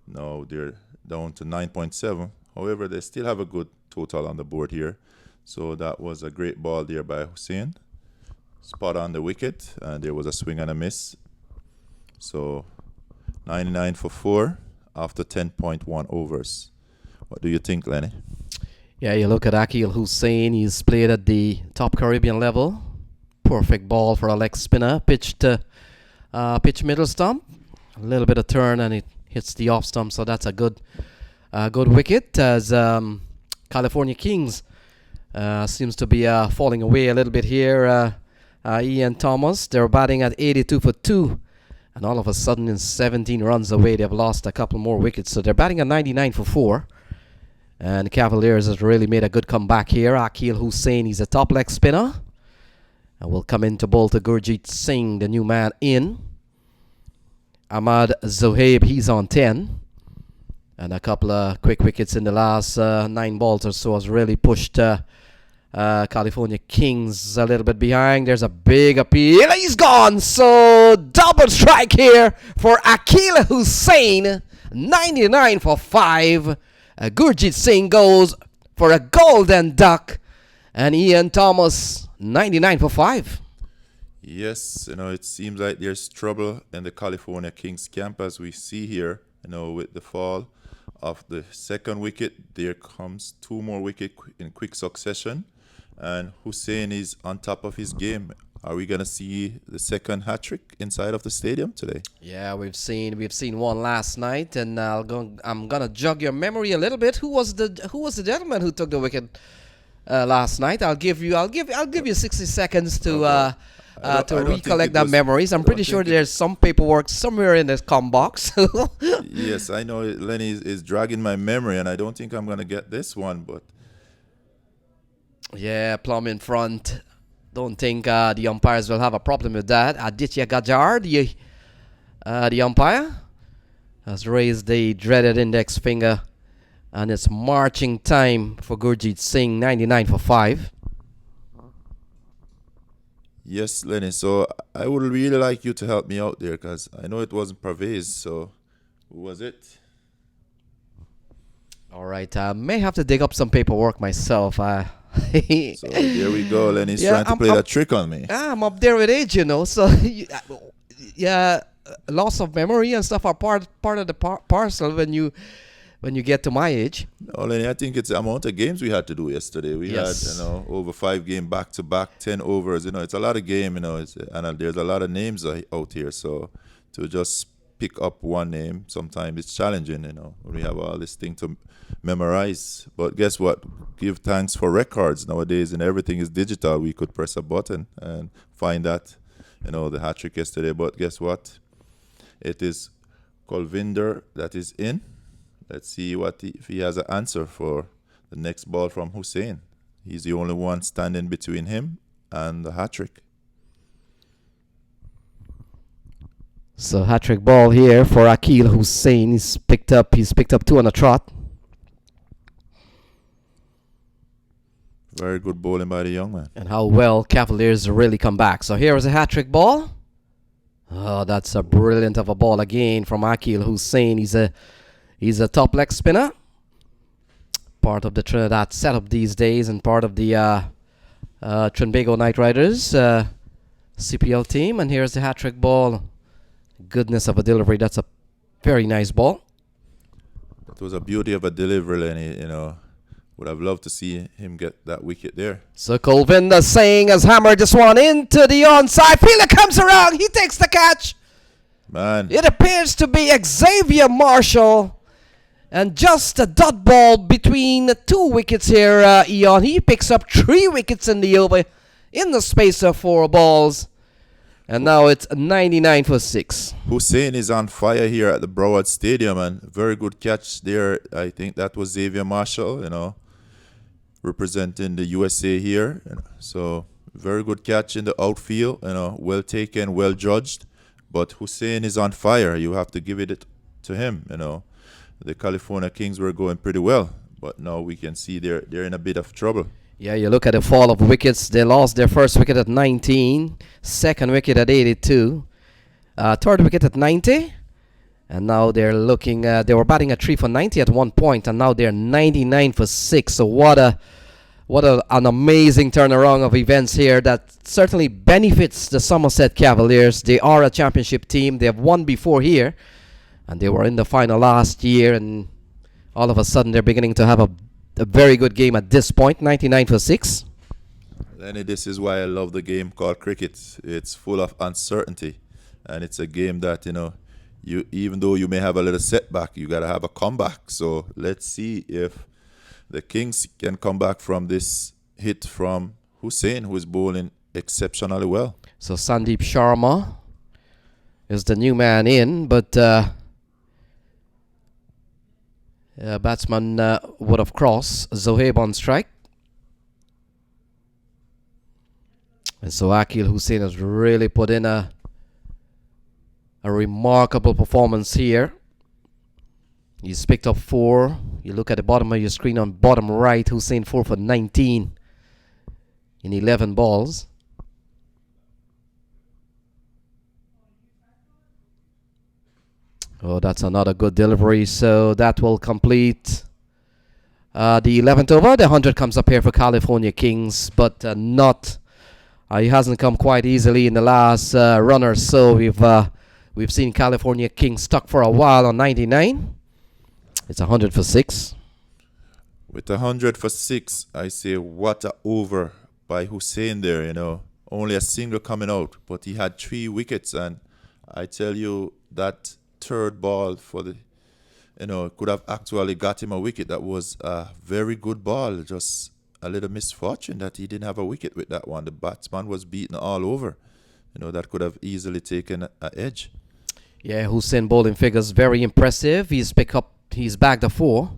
Now they're down to 9.7. However, they still have a good total on the board here. So that was a great ball there by Hussain. Spot on the wicket, and there was a swing and a miss. So 99 for 4 after 10.1 overs. What do you think, Lenny? Yeah, you look at Akil Hussain. He's played at the top Caribbean level. Perfect ball for a leg spinner. Pitch middle stump. A little bit of turn and it hits the off stump. So that's a good wicket as California Kings seems to be falling away a little bit here. Ian Thomas, they're batting at 82 for 2. And all of a sudden in 17 runs away, they've lost a couple more wickets. So they're batting at 99 for 4. And the Cavaliers has really made a good comeback here. Akil Hussain, he's a top leg spinner. And will come in to bowl to Gurjeet Singh, the new man in. Ahmad Zohaib, he's on 10. And a couple of quick wickets in the last 9 balls or so has really pushed California Kings a little bit behind. There's a big appeal. He's gone. So double strike here for Akil Hussain. 99 for 5. Gurjeet Singh goes for a golden duck. And Ian Thomas, 99 for 5. Yes, it seems like there's trouble in the California Kings camp as we see here, with the fall of the second wicket. There comes 2 more wickets in quick succession. And Hussain is on top of his game. Are we gonna see the second hat trick inside of the stadium today? Yeah, we've seen one last night, and I'm gonna jog your memory a little bit. Who was the gentleman who took the wicket last night? I'll give you 60 seconds to recollect that memories. I'm pretty sure there's some paperwork somewhere in this com box. Yes, I know Lenny is dragging my memory, and I don't think I'm gonna get this one, but yeah, plumb in front. Don't think the umpires will have a problem with that. Aditya Gajar, the umpire, has raised the dreaded index finger, and it's marching time for Gurjeet Singh, 99 for 5. Yes, Lenny. So I would really like you to help me out there because I know it wasn't Pervez. So who was it? All right, may have to dig up some paperwork myself. So there we go. Lenny's trying to play that trick on me. I'm up there with age, you know. So yeah, loss of memory and stuff are part of the parcel when you get to my age. No, Lenny, I think it's the amount of games we had to do yesterday. We Yes. had, over 5 games back to back, 10 overs. It's a lot of game. And there's a lot of names out here. So to just pick up one name, sometimes it's challenging. When we have all this thing to memorize. But guess what? Give thanks for records nowadays, and everything is digital. We could press a button and find that, the hat trick yesterday. But guess what? It is Kolvinder that is in. Let's see if he has an answer for the next ball from Hussein. He's the only one standing between him and the hat trick. So hat trick ball here for Akil Hussein. He's picked up 2 on a trot. Very good bowling by the young man. And how well Cavaliers really come back. So here is a hat trick ball. Oh, that's a brilliant of a ball again from Akil Hussein. He's a top leg spinner. Part of the Trinidad setup these days and part of the Trinbago Knight Riders CPL team. And here's the hat trick ball. Goodness of a delivery. That's a very nice ball. That was a beauty of a delivery, Lenny. Would have loved to see him get that wicket there. So Kolvinder Singh has hammered this one into the onside. Fielder comes around. He takes the catch. Man. It appears to be Xavier Marshall. And just a dot ball between the 2 wickets here, Eon. He picks up 3 wickets in the over in the space of 4 balls. And now it's 99 for 6. Hussein is on fire here at the Broward Stadium, and very good catch there. I think that was Xavier Marshall, representing the USA here. So very good catch in the outfield, well taken, well judged. But Hussein is on fire. You have to give it to him, The California Kings were going pretty well, but now we can see they're in a bit of trouble. Yeah, you look at the fall of wickets. They lost their first wicket at 19, second wicket at 82, third wicket at 90, and now they're looking. They were batting at 3 for 90 at one point, and now they're 99 for 6. So what an amazing turnaround of events here that certainly benefits the Somerset Cavaliers. They are a championship team. They have won before here, and they were in the final last year, and all of a sudden they're beginning to have a very good game at this point, 99 for 6. Lenny, this is why I love the game called cricket. It's full of uncertainty, and it's a game that, you even though you may have a little setback, you got to have a comeback. So let's see if the Kings can come back from this hit from Hussein, who is bowling exceptionally well. So Sandeep Sharma is the new man in, but batsman would have crossed. Zohaib on strike. And so Akil Hussein has really put in a remarkable performance here. He's picked up 4. You look at the bottom of your screen on bottom right, Hussein 4 for 19 in 11 balls. Oh, that's another good delivery. So that will complete the 11th over. The 100 comes up here for California Kings, but not. He hasn't come quite easily in the last run or so. We've seen California Kings stuck for a while on 99. It's 100 for 6. With 100 for 6, I say what a over by Hussein there, Only a single coming out, but he had 3 wickets, and I tell you that third ball for the, could have actually got him a wicket. That was a very good ball. Just a little misfortune that he didn't have a wicket with that one. The batsman was beaten all over. That could have easily taken an edge. Yeah, Hussein bowling figures very impressive. He's bagged a 4.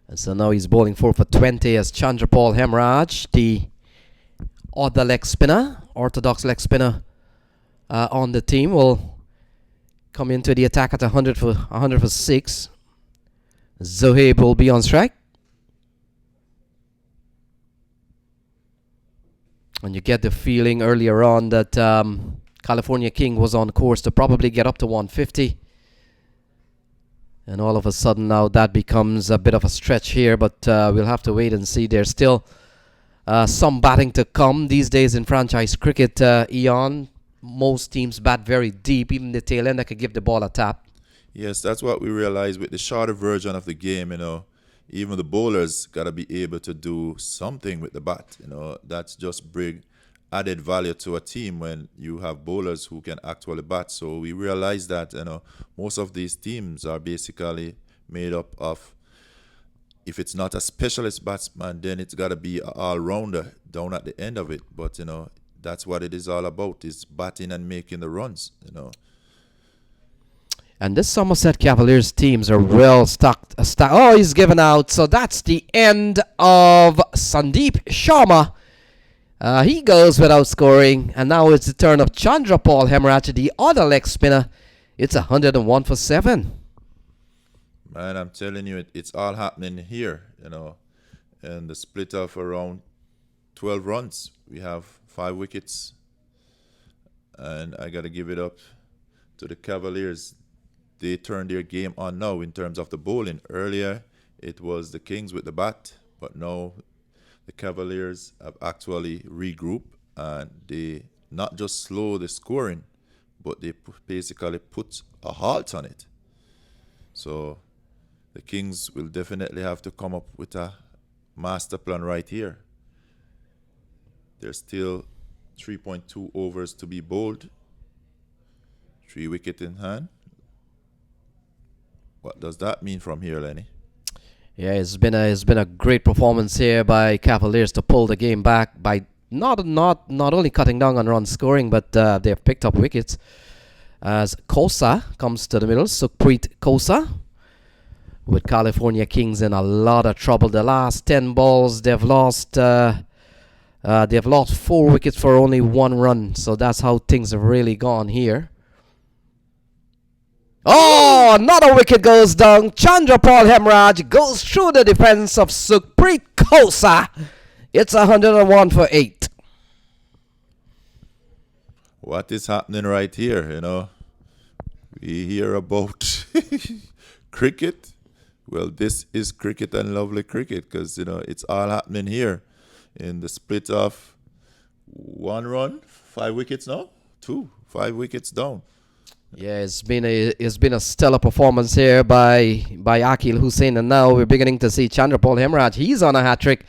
And so now he's bowling 4 for 20 as Chandrapal Hemraj, the other leg spinner, orthodox leg spinner on the team, will come into the attack at 100 for 6. Zohaib will be on strike. And you get the feeling earlier on that California King was on course to probably get up to 150. And all of a sudden now that becomes a bit of a stretch here, but we'll have to wait and see. There's still some batting to come these days in franchise cricket, Eon. Most teams bat very deep, even the tail end that could give the ball a tap. Yes, that's what we realized with the shorter version of the game, even the bowlers got to be able to do something with the bat. That's just bring added value to a team when you have bowlers who can actually bat. So we realized that, most of these teams are basically made up of, if it's not a specialist batsman, then it's got to be an all-rounder down at the end of it. But, that's what it is all about, is batting and making the runs, And this Somerset Cavaliers teams are well stocked. Oh, he's given out. So that's the end of Sandeep Sharma. He goes without scoring. And now it's the turn of Chandrapal Hemraj, the other leg spinner. It's 101 for 7. Man, I'm telling you, it's all happening here, and the split of around 12 runs. We have 5 wickets, and I got to give it up to the Cavaliers. They turned their game on now in terms of the bowling. Earlier, it was the Kings with the bat, but now the Cavaliers have actually regrouped, and they not just slow the scoring, but they basically put a halt on it. So the Kings will definitely have to come up with a master plan right here. There's still 3.2 overs to be bowled. 3 wickets in hand. What does that mean from here, Lenny? Yeah, it's been a great performance here by Cavaliers to pull the game back by not only cutting down on run scoring, but they've picked up wickets. As Kosa comes to the middle, Sukhpreet Kosa, with California Kings in a lot of trouble. The last 10 balls, they've lost 4 wickets for only 1 run. So that's how things have really gone here. Oh, another wicket goes down. Chandrapal Hemraj goes through the defense of Sukhpreet Kosa. It's 101 for 8. What is happening right here, We hear about cricket. Well, this is cricket and lovely cricket, because, it's all happening here in the split of 1 run, 5 wickets now? 5 wickets down. Yeah, it's been a stellar performance here by Akil Hussain, and now we're beginning to see Chandrapal Hemraj. He's on a hat-trick.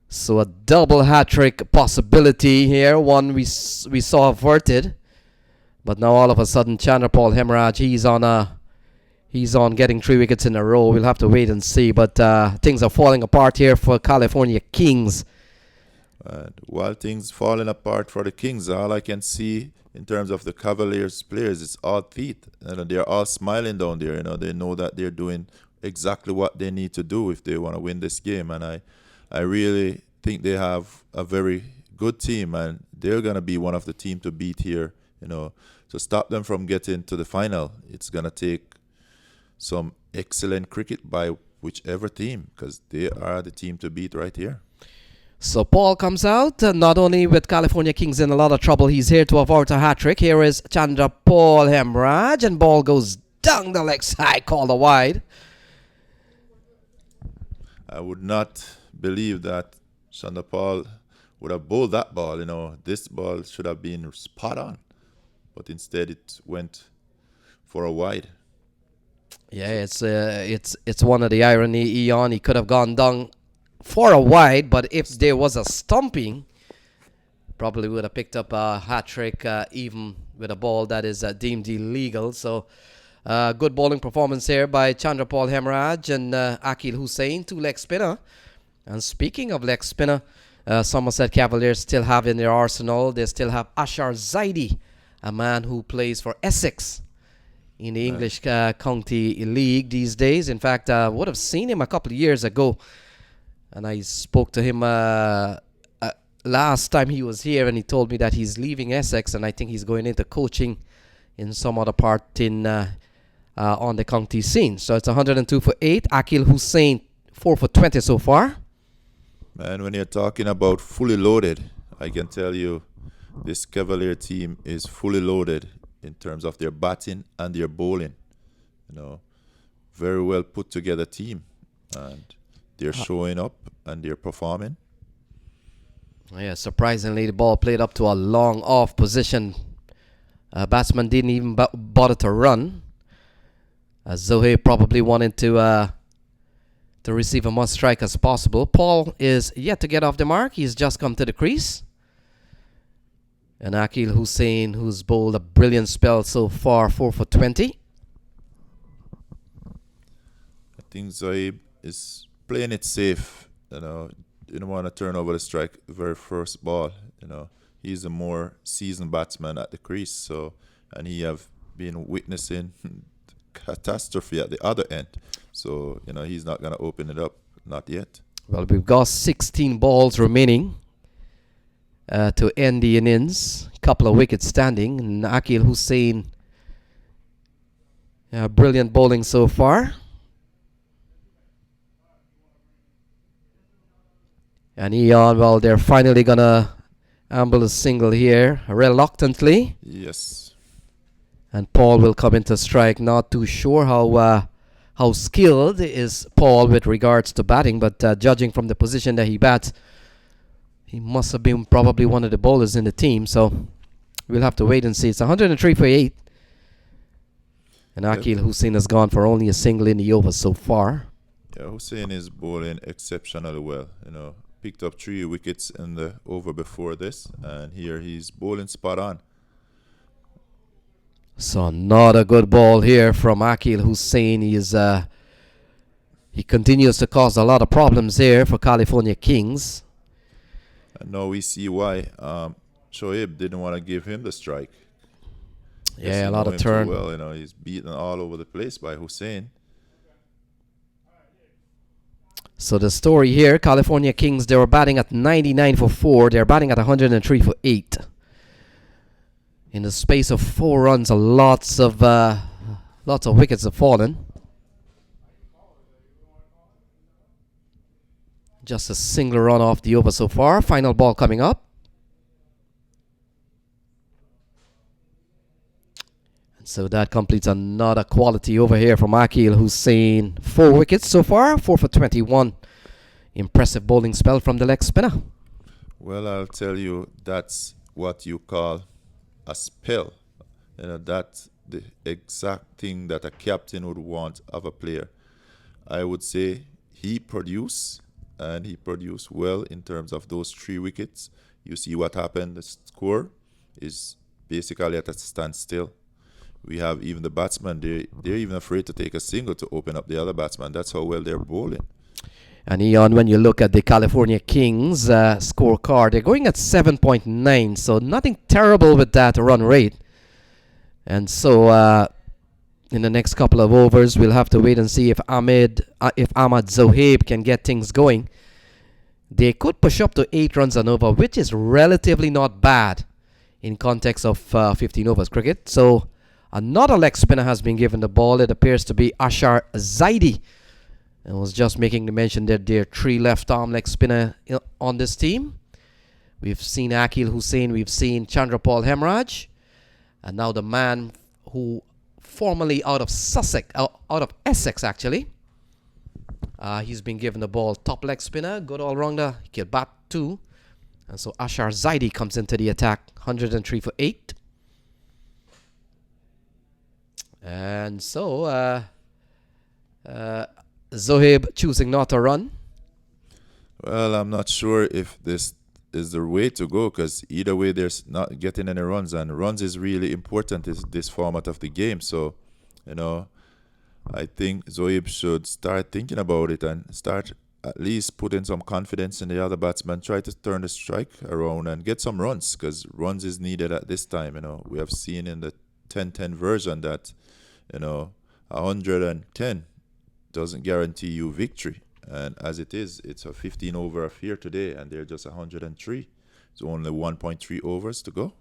So a double hat-trick possibility here. One we saw averted. But now all of a sudden Chandrapal Hemraj, he's on getting 3 wickets in a row. We'll have to wait and see. But things are falling apart here for California Kings. While things falling apart for the Kings, all I can see in terms of the Cavaliers players, it's all teeth. They're all smiling down there. They know that they're doing exactly what they need to do if they want to win this game. And I really think they have a very good team, and they're going to be one of the teams to beat here. To stop them from getting to the final, it's going to take some excellent cricket by whichever team, because they are the team to beat right here. So Paul comes out, not only with California Kings in a lot of trouble, he's here to avert a hat-trick. Here is Chandrapal Hemraj, and ball goes down the leg side, called a wide. I would not believe that Chandrapal would have bowled that ball. This ball should have been spot on, but instead it went for a wide. Yeah, it's one of the irony, Eon. He could have gone down for a wide, but if there was a stumping, probably would have picked up a hat-trick, even with a ball that is deemed illegal. So good bowling performance here by Chandrapal Hemraj and Akil Hussain, 2 leg spinner. And speaking of leg spinner, Somerset Cavaliers still have in their arsenal, they still have Ashar Zaidi, a man who plays for Essex in the English County League these days. In fact, I would have seen him a couple of years ago, and I spoke to him last time he was here, and he told me that he's leaving Essex, and I think he's going into coaching in some other part on the county scene. So it's 102 for 8. Akil Hussain, 4 for 20 so far. Man, when you're talking about fully loaded, I can tell you this Cavalier team is fully loaded in terms of their batting and their bowling. Very well put together team, and they're showing up and they're performing. Yeah, surprisingly, the ball played up to a long off position. Batsman didn't even bother to run. Zohaib probably wanted to receive as much strike as possible. Paul is yet to get off the mark. He's just come to the crease. And Akil Hussain, who's bowled a brilliant spell so far, 4 for 20. I think Zohaib is playing it safe. You don't want to turn over the strike the very first ball. He's a more seasoned batsman at the crease, and he have been witnessing catastrophe at the other end. So, he's not going to open it up, not yet. Well, we've got 16 balls remaining to end the innings. Couple of wickets standing. And Akil Hussain, brilliant bowling so far. And Eon, well, they're finally going to amble a single here, reluctantly. Yes. And Paul will come into strike. Not too sure how skilled is Paul with regards to batting, but judging from the position that he bats, he must have been probably one of the bowlers in the team. So we'll have to wait and see. It's 103 for 8. And Akil Hussain has gone for only a single in the over so far. Yeah, Hussain is bowling exceptionally well. Picked up 3 wickets in the over before this, and here he's bowling spot on. So not a good ball here from Akil Hussain. He continues to cause a lot of problems here for California Kings. And now we see why Shoaib didn't want to give him the strike. Yeah, a lot of turn. Well, he's beaten all over the place by Hussain. So the story here, California Kings, they were batting at 99 for 4. They're batting at 103 for 8. In the space of 4 runs, lots of wickets have fallen. Just a single run off the over so far. Final ball coming up. And so that completes another quality over here from Akil Hussain. 4 wickets so far, 4 for 21. Impressive bowling spell from the leg spinner. Well, I'll tell you, that's what you call a spell. That's the exact thing that a captain would want of a player. I would say he produced, and he produced well in terms of those 3 wickets. You see what happened. The score is basically at a standstill. We have even the batsmen, they're even afraid to take a single to open up the other batsman. That's how well they're bowling. And Eon, when you look at the California Kings scorecard, they're going at 7.9, so nothing terrible with that run rate. And so in the next couple of overs, we'll have to wait and see if Ahmad Zohaib can get things going. They could push up to 8 runs an over, which is relatively not bad in context of 15 overs cricket. So another leg spinner has been given the ball. It appears to be Ashar Zaidi. I was just making the mention that there are 3 left-arm leg spinner on this team. We've seen Akil Hussain, we've seen Chandrapal Hemraj, and now the man who formerly out of Essex actually. He's been given the ball, top leg spinner, good all-rounder. He can bat too. And so Ashar Zaidi comes into the attack, 103 for 8. And so Zohaib choosing not to run. Well, I'm not sure if this is the way to go, because either way there's not getting any runs, and runs is really important in this format of the game. So, I think Zohaib should start thinking about it and start at least putting some confidence in the other batsman, try to turn the strike around and get some runs, because runs is needed at this time. We have seen in the 10-10 version that 110 doesn't guarantee you victory, and as it is, it's a 15 over affair today, and they're just 103. It's only 1.3 overs to go.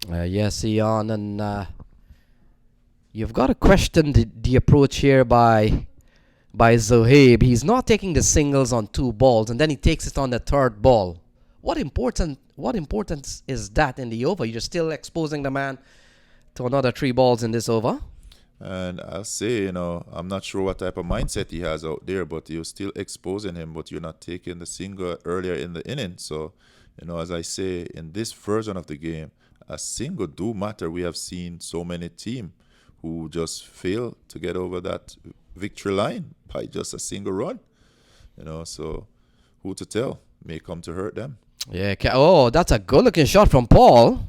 Yes, Ian, and you've got to question the approach here by by Zohaib. He's not taking the singles on 2 balls, and then he takes it on the 3rd ball. What importance is that in the over? You're still exposing the man to another 3 balls in this over. And I'll say, I'm not sure what type of mindset he has out there, but you're still exposing him, but you're not taking the single earlier in the inning. So, as I say, in this version of the game, a single do matter. We have seen so many teams who just fail to get over that victory line by just a single run. So who to tell? May come to hurt them. Yeah, that's a good-looking shot from Paul.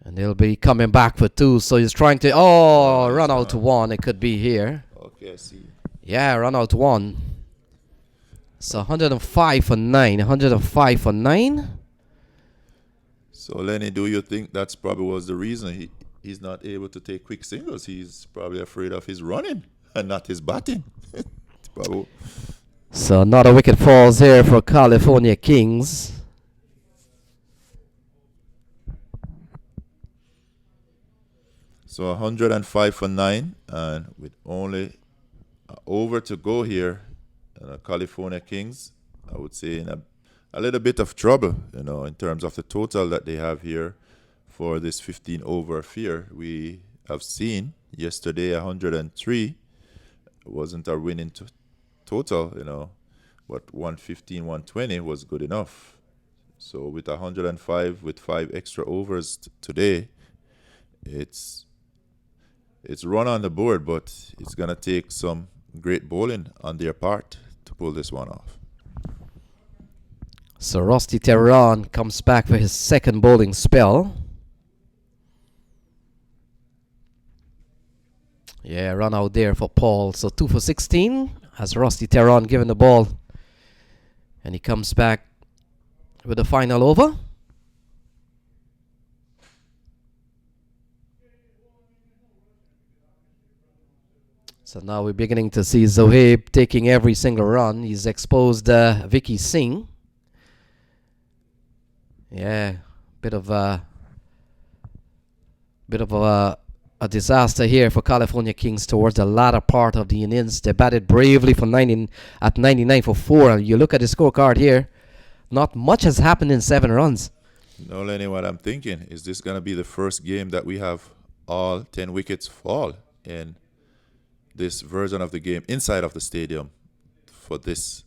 And he'll be coming back for 2, so he's trying to... run out to 1. It could be here. Okay, I see. Yeah, run out 1. So 105 for 9. 105 for 9. So, Lenny, do you think that's probably was the reason he's not able to take quick singles? He's probably afraid of his running and not his batting. Probably. So another wicket falls here for California Kings. So 105 for 9, and with only over to go here, California Kings, I would say in a little bit of trouble, in terms of the total that they have here for this 15 over affair. We have seen yesterday 103 wasn't our winning total, but 115, 120 was good enough. So with 105 with 5 extra overs today, it's run on the board, but it's going to take some great bowling on their part to pull this one off. So Rusty Tehran comes back for his 2nd bowling spell. Yeah, run out there for Paul. So 2 for 16 has Rusty Tehran given the ball. And he comes back with the final over. So now we're beginning to see Zohaib taking every single run. He's exposed Vicky Singh. Yeah, bit of a disaster here for California Kings towards the latter part of the innings. They batted bravely for 99 for 4. And you look at the scorecard here, not much has happened in 7 runs. No, Lenny, what I'm thinking is this going to be the first game that we have all 10 wickets fall in this version of the game inside of the stadium for this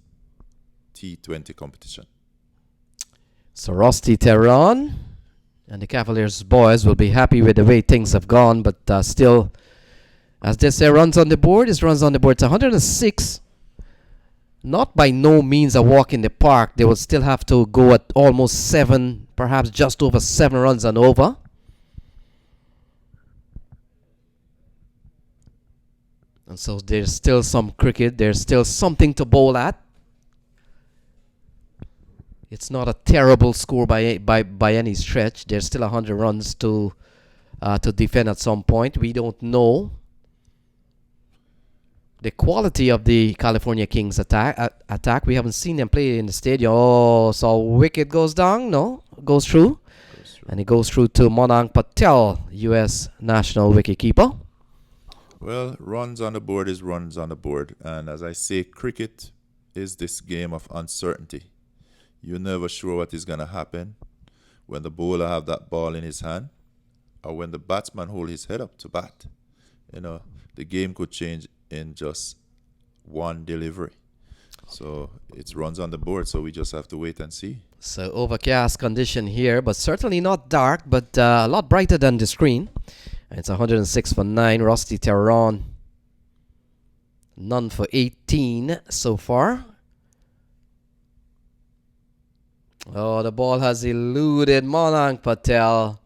T20 competition. So Rusty Tehran and the Cavaliers boys will be happy with the way things have gone, but still, as they say, runs on the board. It's 106. Not by no means a walk in the park. They will still have to go at almost 7, perhaps just over 7 runs and over. And so there's still some cricket. There's still something to bowl at. It's not a terrible score by any stretch. There's still 100 runs to defend at some point. We don't know the quality of the California Kings attack. We haven't seen them play in the stadium. Oh, so wicket goes down. No, goes through. And it goes through to Monang Patel, U.S. national wicketkeeper. Well, runs on the board is runs on the board. And as I say, cricket is this game of uncertainty. You're never sure what is going to happen when the bowler have that ball in his hand or when the batsman hold his head up to bat. The game could change in just one delivery. So it runs on the board, so we just have to wait and see. So overcast condition here, but certainly not dark, but a lot brighter than the screen. And it's 106 for 9. Rusty Tehran, none for 18 so far. Oh, the ball has eluded Monang Patel.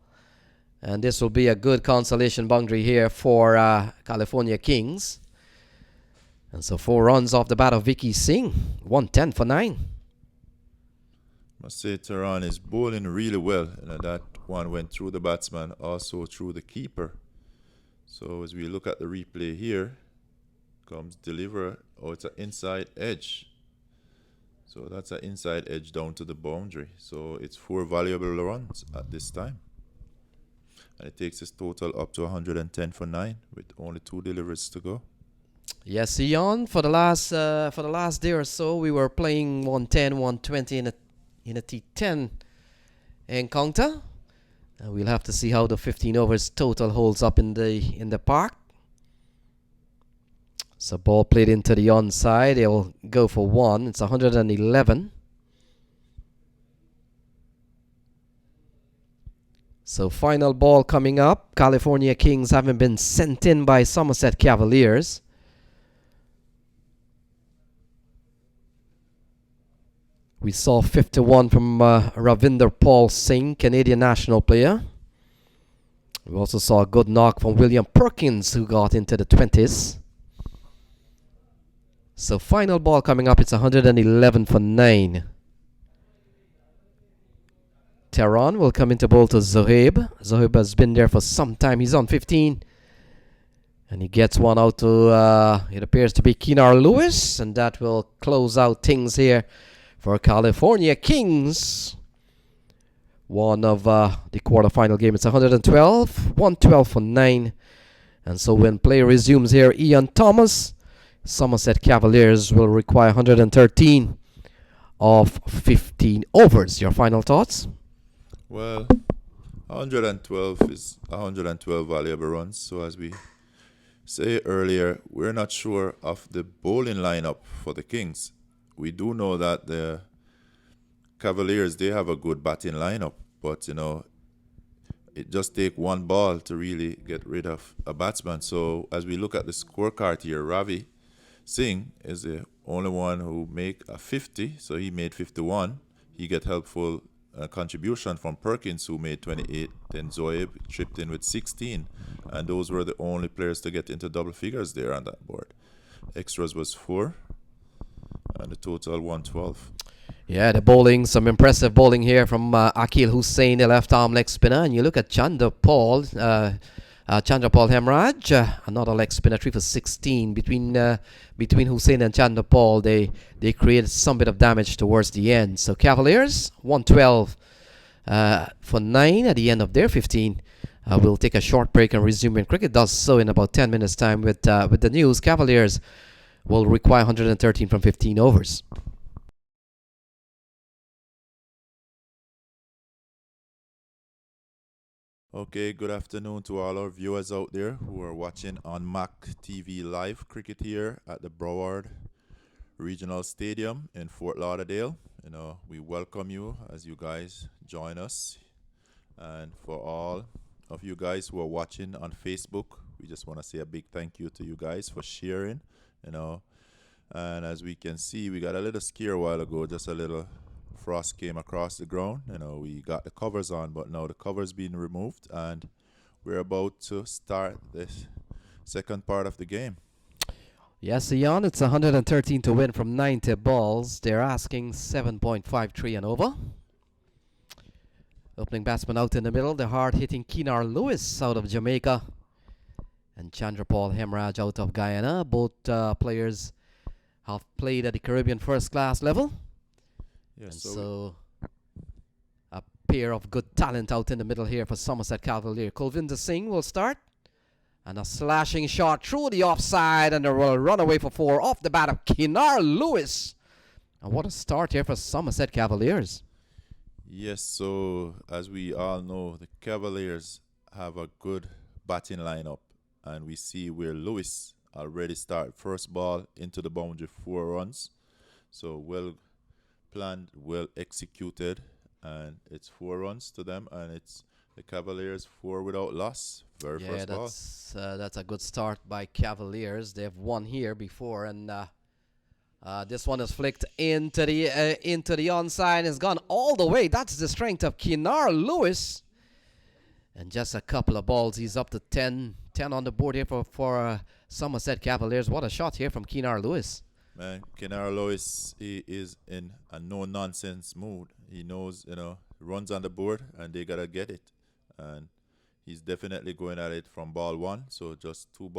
And this will be a good consolation boundary here for California Kings. And so 4 runs off the bat of Vicky Singh. 110 for 9. Must say Tehran is bowling really well. That one went through the batsman, also through the keeper. So as we look at the replay here, comes deliver. Oh, it's an inside edge. So that's an inside edge down to the boundary. So it's 4 valuable runs at this time. And it takes his total up to 110 for 9 with only 2 deliveries to go. Yes, Ian. For the last day or so, we were playing 110, 120 in a T10 encounter. We'll have to see how the 15 overs total holds up in the park. So ball played into the onside. They'll go for one. It's 111. So final ball coming up. California Kings having been sent in by Somerset Cavaliers. We saw 51 from Ravinder Paul Singh, Canadian national player. We also saw a good knock from William Perkins, who got into the 20s. So final ball coming up, it's 111 for 9. Tehran will come into bowl to Zohaib. Zohaib has been there for some time. He's on 15. And he gets one out to, it appears to be Keenar Lewis. And that will close out things here for California Kings. One of the quarterfinal game. It's 112 for 9. And so when play resumes here, Ian Thomas, Somerset Cavaliers will require 113 of 15 overs. Your final thoughts? Well, 112 is 112 valuable runs. So as we say earlier, we're not sure of the bowling lineup for the Kings. We do know that the Cavaliers, they have a good batting lineup, but it just takes one ball to really get rid of a batsman. So as we look at the scorecard here, Ravi Singh is the only one who make a 50, so he made 51. He get helpful contribution from Perkins, who made 28. Then Zoeb chipped in with 16, and those were the only players to get into double figures there on that board. Extras was 4, and the total 112. Yeah, the bowling, some impressive bowling here from Akil Hussain, the left arm leg spinner. And you look at Chandra Paul Hemraj, another leg spinner, 3 for 16. Between Hussain and Chandra Paul, they created some bit of damage towards the end. So Cavaliers, 112 for 9 at the end of their 15. We'll take a short break and resume when cricket does so in about 10 minutes' time with the news. Cavaliers will require 113 from 15 overs. Okay, good afternoon to all our viewers out there who are watching on MAQ TV live cricket here at the Broward Regional Stadium in Fort Lauderdale. We welcome you as you guys join us. And for all of you guys who are watching on Facebook, we just want to say a big thank you to you guys for sharing, And as we can see, we got a little scare a while ago, just a little frost came across the ground. We got the covers on, but now the covers being removed, and we're about to start the second part of the game. Yes, Ian, it's 113 to win from 90 balls. They're asking 7.53 and over. Opening batsman out in the middle, the hard-hitting Keenar Lewis out of Jamaica, and Chandrapal Hemraj out of Guyana. Both players have played at the Caribbean first-class level. Yes, so a pair of good talent out in the middle here for Somerset Cavalier. Kulvinder Singh will start. And a slashing shot through the offside, and they will run away for 4 off the bat of Keenar Lewis. And what a start here for Somerset Cavaliers. Yes, so as we all know, the Cavaliers have a good batting lineup. And we see where Lewis already started first ball into the boundary, 4 runs. So well planned, well executed, and it's 4 runs to them, and it's the Cavaliers 4 without loss. Very first ball. That's a good start by Cavaliers. They've won here before, and this one is flicked into the onside. It's gone all the way. That's the strength of Keenar Lewis. And just a couple of balls, he's up to 10 on the board here for Somerset Cavaliers. What a shot here from Keenar Lewis. Man, Keenar Lewis, he is in a no-nonsense mood. He knows, runs on the board, and they got to get it. And he's definitely going at it from ball 1. So just 2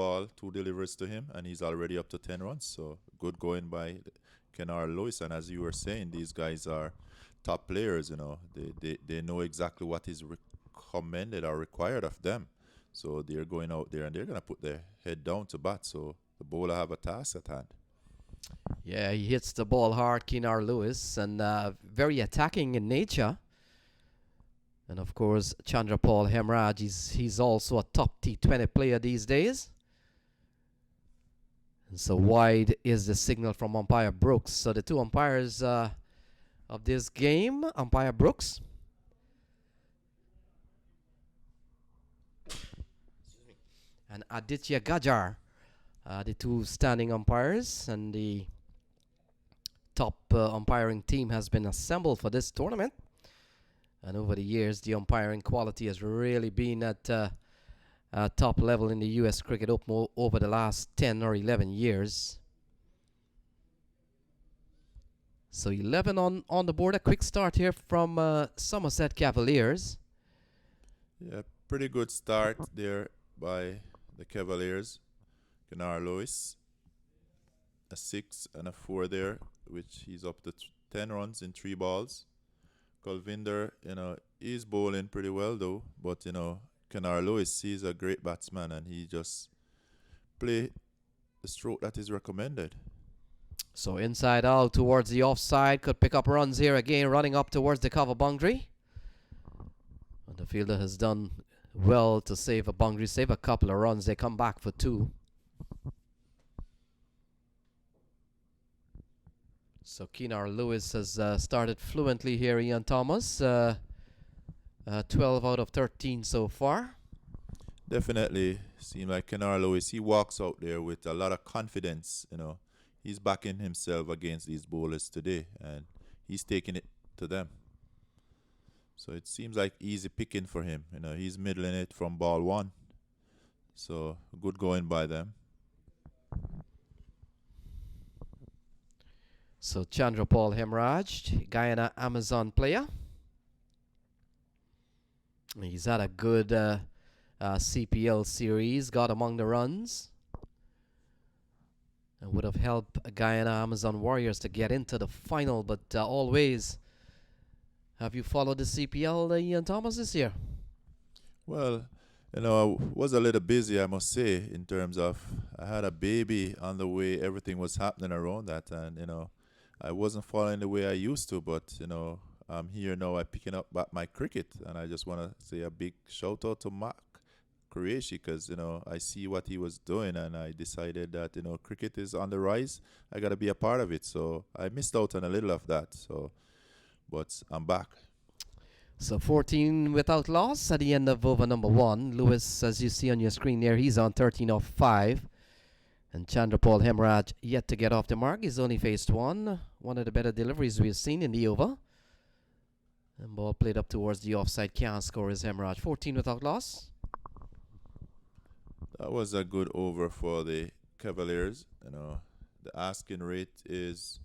deliveries to him, and he's already up to 10 runs. So good going by Keenar Lewis. And as you were saying, these guys are top players, They know exactly what is recommended or required of them. So they're going out there, and they're going to put their head down to bat. So the bowler have a task at hand. Yeah, he hits the ball hard, Keenar Lewis, and very attacking in nature. And of course, Chandrapal Hemraj, he's also a top T20 player these days. And so wide is the signal from umpire Brooks. So the two umpires of this game, umpire Brooks and Aditya Gajar, the two standing umpires, and the top umpiring team has been assembled for this tournament. And over the years, the umpiring quality has really been at top level in the U.S. cricket over the last 10 or 11 years. So 11 on the board. A quick start here from Somerset Cavaliers. Yeah, pretty good start there by the Cavaliers. Keenar Lewis, a 6 and a 4 there, which he's up to 10 runs in 3 balls. Kulvinder, he's bowling pretty well though, but Keenar Lewis, he's a great batsman and he just play the stroke that is recommended. So inside out towards the offside, could pick up runs here again, running up towards the cover boundary. And the fielder has done well to save a boundary, save a couple of runs. They come back for 2. So Keenar Lewis has started fluently here, Ian Thomas. 12 out of 13 so far. Definitely seem like Keenar Lewis, he walks out there with a lot of confidence, He's backing himself against these bowlers today and he's taking it to them. So it seems like easy picking for him. He's middling it from ball 1. So good going by them. So Chandrapal Hemraj, Guyana Amazon player. He's had a good CPL series, got among the runs. And would have helped Guyana Amazon Warriors to get into the final, but always. Have you followed the CPL, Ian Thomas, this year? Well, I was a little busy, I must say, in terms of I had a baby on the way, everything was happening around that, and, I wasn't following the way I used to, but, I'm here now, I'm picking up back my cricket, and I just want to say a big shout out to MAQ Qureshi because, I see what he was doing, and I decided that, cricket is on the rise. I got to be a part of it, so I missed out on a little of that, but I'm back. So 14 without loss at the end of over number 1. Lewis, as you see on your screen there, he's on 13 off 5. And Chandrapal Hemraj yet to get off the mark. He's only faced one. One of the better deliveries we've seen in the over. And ball played up towards the offside. Can't score his Hemraj. 14 without loss. That was a good over for the Cavaliers. The asking rate is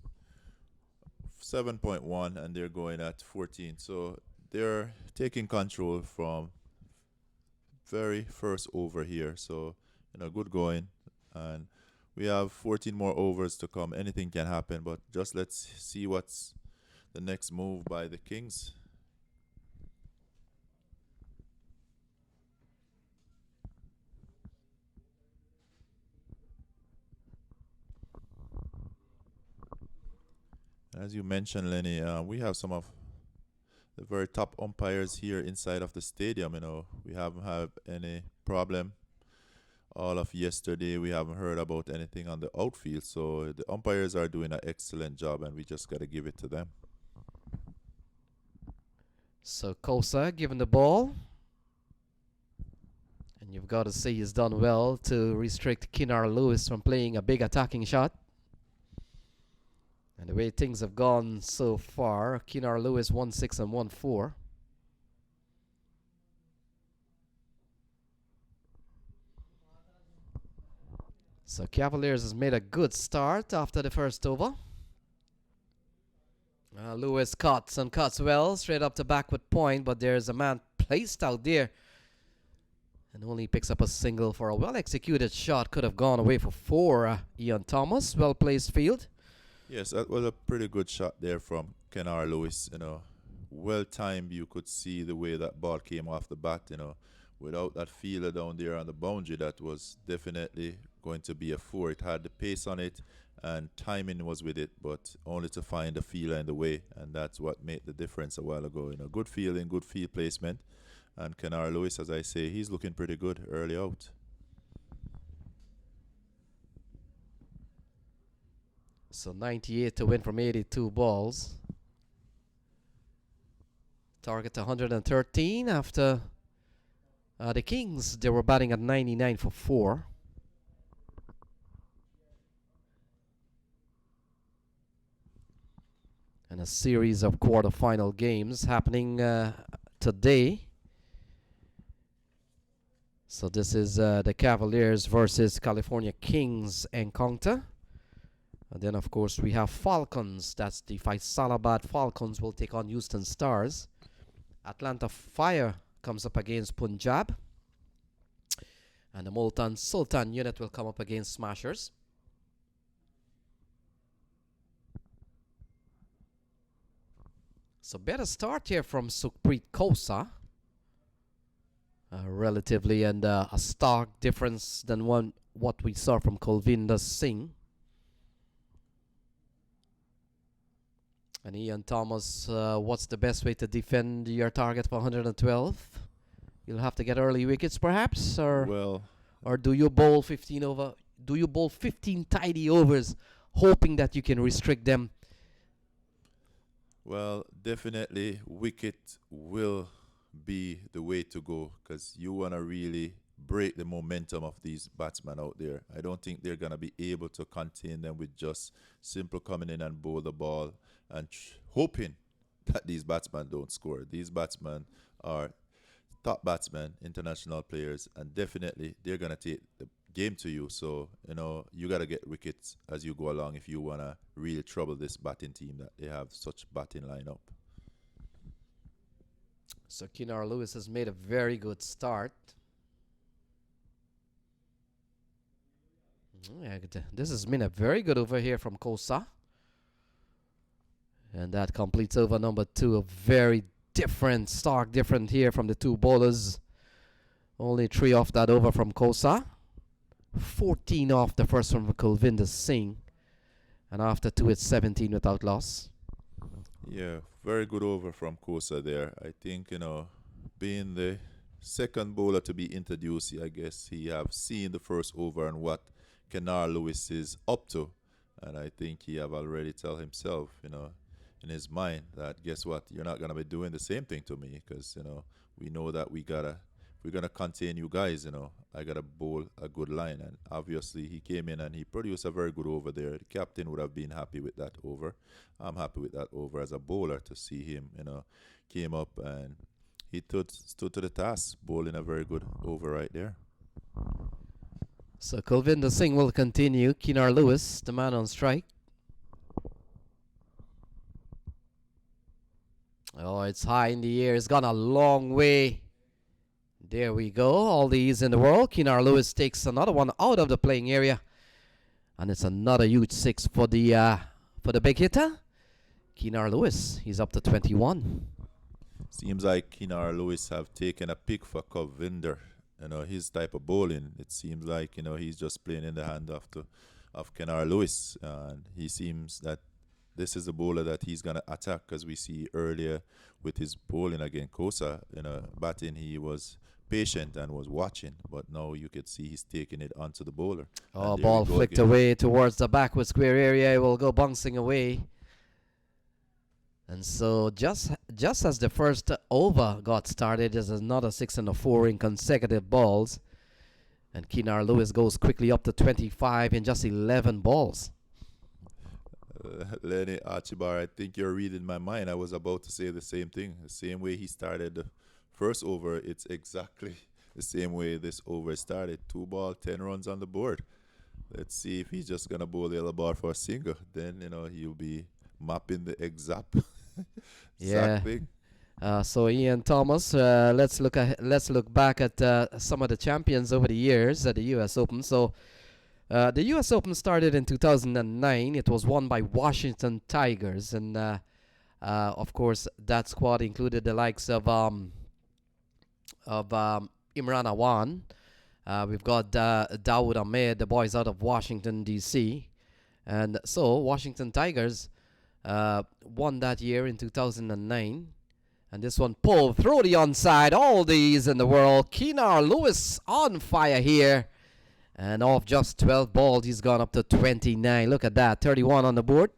7.1 and they're going at 14. So they're taking control from very first over here. So, good going. And we have 14 more overs to come. Anything can happen, but just let's see what's the next move by the Kings. As you mentioned, Lenny, we have some of the very top umpires here inside of the stadium. We haven't had any problem. All of yesterday, we haven't heard about anything on the outfield. So the umpires are doing an excellent job, and we just got to give it to them. So Kosa given the ball. And you've got to say he's done well to restrict Keenar Lewis from playing a big attacking shot. And the way things have gone so far, Keenar Lewis 1-6 and 1-4. So Cavaliers has made a good start after the first over. Lewis cuts and cuts well, straight up to backward point, but there's a man placed out there. And only picks up a single for a well-executed shot. Could have gone away for 4. Ian Thomas, well-placed field. Yes, that was a pretty good shot there from Keenar Lewis. Well-timed. You could see the way that ball came off the bat. Without that fielder down there on the boundary, that was definitely going to be a 4. It had the pace on it, and timing was with it, but only to find the feeler in the way, and that's what made the difference a while ago. Good fielding, good field placement, and Kenar Lewis, as I say, he's looking pretty good early out. So 98 to win from 82 balls. Target 113 after the Kings. They were batting at 99 for 4. And a series of quarterfinal games happening today. So this is the Cavaliers versus California Kings encounter. And then, of course, we have Falcons. That's the Faisalabad Falcons will take on Houston Stars. Atlanta Fire comes up against Punjab. And the Multan Sultan unit will come up against Smashers. So better start here from Sukhpreet Khosa. Relatively and a stark difference than what we saw from Kulvinder Singh. And Ian Thomas, what's the best way to defend your target for 112? You'll have to get early wickets, perhaps, or do you bowl 15 over? Do you bowl 15 tidy overs, hoping that you can restrict them? Well, definitely, wicket will be the way to go, because you want to really break the momentum of these batsmen out there. I don't think they're going to be able to contain them with just simple coming in and bowl the ball and hoping that these batsmen don't score. These batsmen are top batsmen, international players, and definitely they're going to take the game to you. So, you got to get wickets as you go along if you want to really trouble this batting team that they have such batting lineup. So Kenar Lewis has made a very good start. This has been a very good over here from Khosa. And that completes over number 2. A very different, stark different here from the two bowlers. Only 3 off that over from Khosa. 14 off the first one from Kulvinder Singh. And after 2, it's 17 without loss. Yeah, very good over from Khosa there. I think, being the second bowler to be introduced, I guess he have seen the first over and what Kenar Lewis is up to. And I think he have already tell himself, in his mind that, guess what, you're not going to be doing the same thing to me, because, we know that we're going to contain you guys, I got to bowl a good line. And obviously he came in and he produced a very good over there. The captain would have been happy with that over. I'm happy with that over as a bowler to see him, came up and he stood to the task, bowling a very good over right there. So Kulvinder Singh will continue. Kenar Lewis, the man on strike. Oh, it's high in the air. It's gone a long way. There we go. All the ease in the world. Kenar Lewis takes another one out of the playing area. And it's another huge 6 for the big hitter. Kenar Lewis, he's up to 21. Seems like Kenar Lewis have taken a pick for Kulvinder. His type of bowling. It seems like, he's just playing in the hand of Kenar Lewis. And he seems that this is the bowler that he's going to attack, because we see earlier with his bowling against Khosa, batting, he was patient and was watching, but now you could see he's taking it onto the bowler. Oh, ball flicked away towards the backward square area. It will go bouncing away. And so just as the first over got started, there's another 6 and a 4 in consecutive balls. And Kenar Lewis goes quickly up to 25 in just 11 balls. Lenny Archibar, I think you're reading my mind. I was about to say the same thing. The same way he started the first over, it's exactly the same way this over started. 2 ball, 10 runs on the board. Let's see if he's just going to bowl the other ball for a single. Then, he'll be mapping the exact thing. So Ian Thomas, let's look back at some of the champions over the years at the U.S. Open. So the U.S. Open started in 2009. It was won by Washington Tigers, and of course that squad included the likes of Imran Awan, We've got Dawood Ahmed, the boys out of Washington, D.C. And so, Washington Tigers won that year in 2009. And this one pulled through the onside. All these in the world. Keenar Lewis on fire here. And off just 12 balls, he's gone up to 29. Look at that. 31 on the board.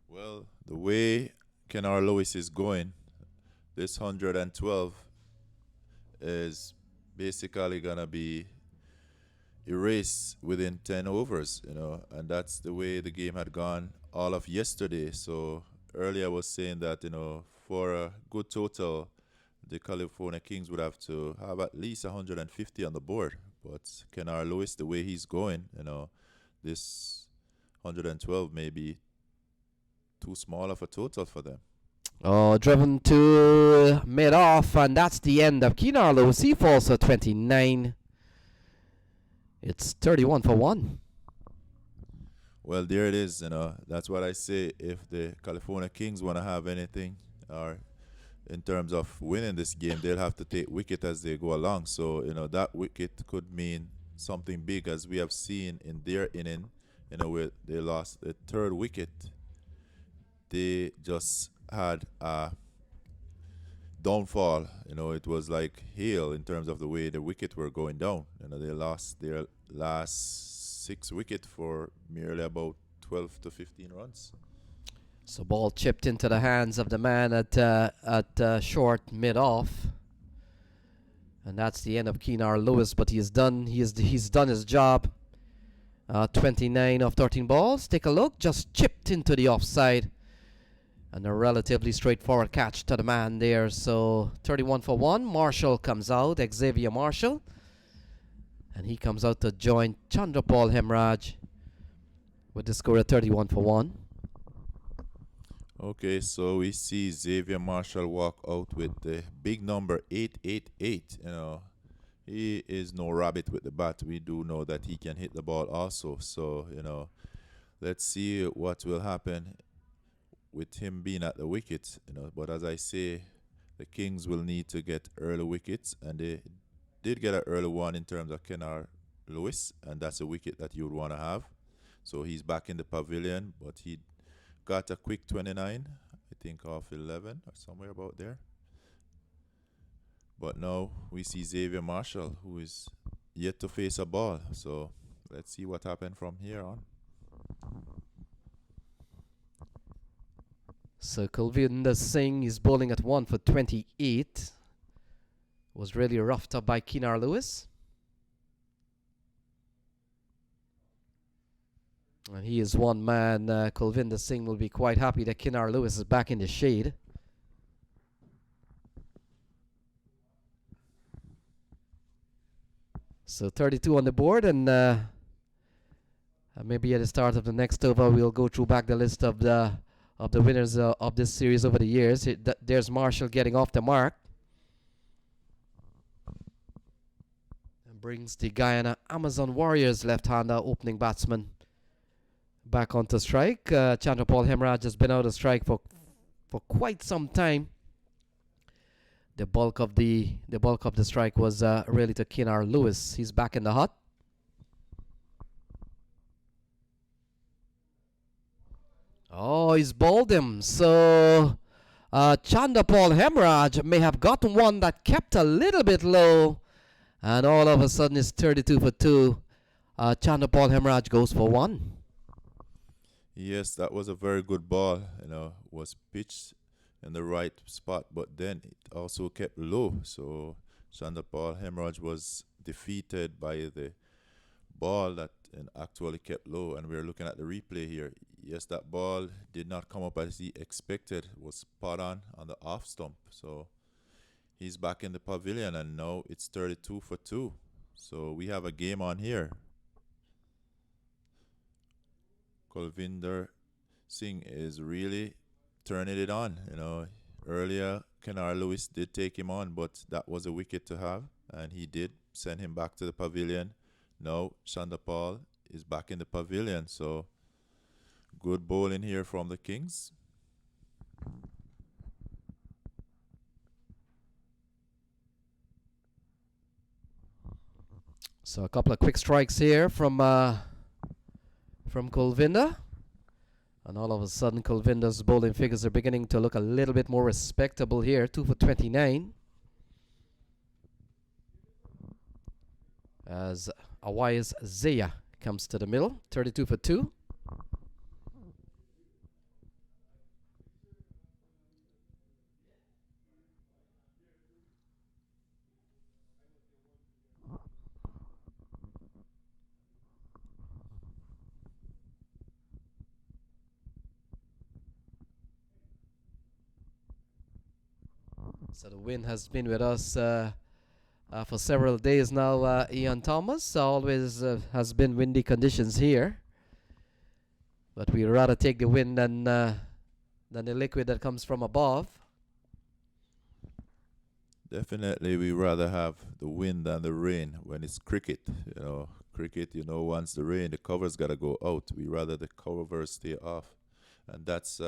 Well, the way Keenar Lewis is going, this 112 is basically going to be erased within 10 overs, and that's the way the game had gone all of yesterday. So earlier I was saying that, for a good total, the California Kings would have to have at least 150 on the board. But Keenar Lewis, the way he's going, this 112 may be too small of a total for them. Oh, driven to mid-off, and that's the end of Keenar Lewis. He falls to 29. It's 31 for 1. Well, there it is. That's what I say. If the California Kings want to have anything, or in terms of winning this game, they'll have to take wicket as they go along. So, that wicket could mean something big, as we have seen in their inning, where they lost the third wicket. They just had a downfall. It was like hail in terms of the way the wicket were going down. They lost their last 6 wickets for merely about 12 to 15 runs. So ball chipped into the hands of the man at short mid-off. And that's the end of Keenar Lewis, but he's done his job. 29 of 13 balls. Take a look, just chipped into the offside. And a relatively straightforward catch to the man there. So 31 for 1. Marshall comes out, Xavier Marshall. And he comes out to join Chandrapal Hemraj with the score of 31 for 1. Okay, so we see Xavier Marshall walk out with the big number 888. He is no rabbit with the bat. We do know that he can hit the ball also. So, let's see what will happen with him being at the wicket. But as I say, the Kings will need to get early wickets, and they did get an early one in terms of Keenar Lewis, and that's a wicket that you would want to have. So he's back in the pavilion, but he got a quick 29, I think off 11 or somewhere about there. But now we see Xavier Marshall, who is yet to face a ball. So let's see what happened from here on. So Kulvinder Singh is bowling at 1 for 28. Was really roughed up by Keenar Lewis. And he is one man. Kulvinder Singh will be quite happy that Keenar Lewis is back in the shade. So 32 on the board, and maybe at the start of the next over we'll go through back the list of the winners of this series over the years. There's Marshall getting off the mark. And brings the Guyana Amazon Warriors left-hander opening batsman back onto strike. Chandrapal Hemraj has been out of strike for quite some time. The bulk of the strike was really to Keenar Lewis. He's back in the hut. Oh, he's bowled him. So Chandrapal Hemraj may have gotten one that kept a little bit low, and all of a sudden it's 32 for 2. Chandrapal Hemraj goes for 1. Yes, that was a very good ball. Was pitched in the right spot, but then it also kept low. So Chandrapal Hemraj was defeated by the ball that actually kept low, and we're looking at the replay here. Yes, that ball did not come up as he expected. It was spot on the off stump. So he's back in the pavilion, and now it's 32 for 2. So we have a game on here. Kulvinder Singh is really turning it on. Earlier Keenar Lewis did take him on, but that was a wicket to have, and he did send him back to the pavilion. Now Chandrapal is back in the pavilion, so good bowling here from the Kings. So a couple of quick strikes here from Kulvinda. And all of a sudden, Kulvinda's bowling figures are beginning to look a little bit more respectable here. 2 for 29. As Awais Zaya comes to the middle. 32 for 2. So the wind has been with us for several days now, Ian Thomas. Always has been windy conditions here. But we'd rather take the wind than the liquid that comes from above. Definitely, we rather have the wind than the rain when it's cricket. You know, cricket, once the rain, the cover's got to go out. We rather the covers stay off. And that's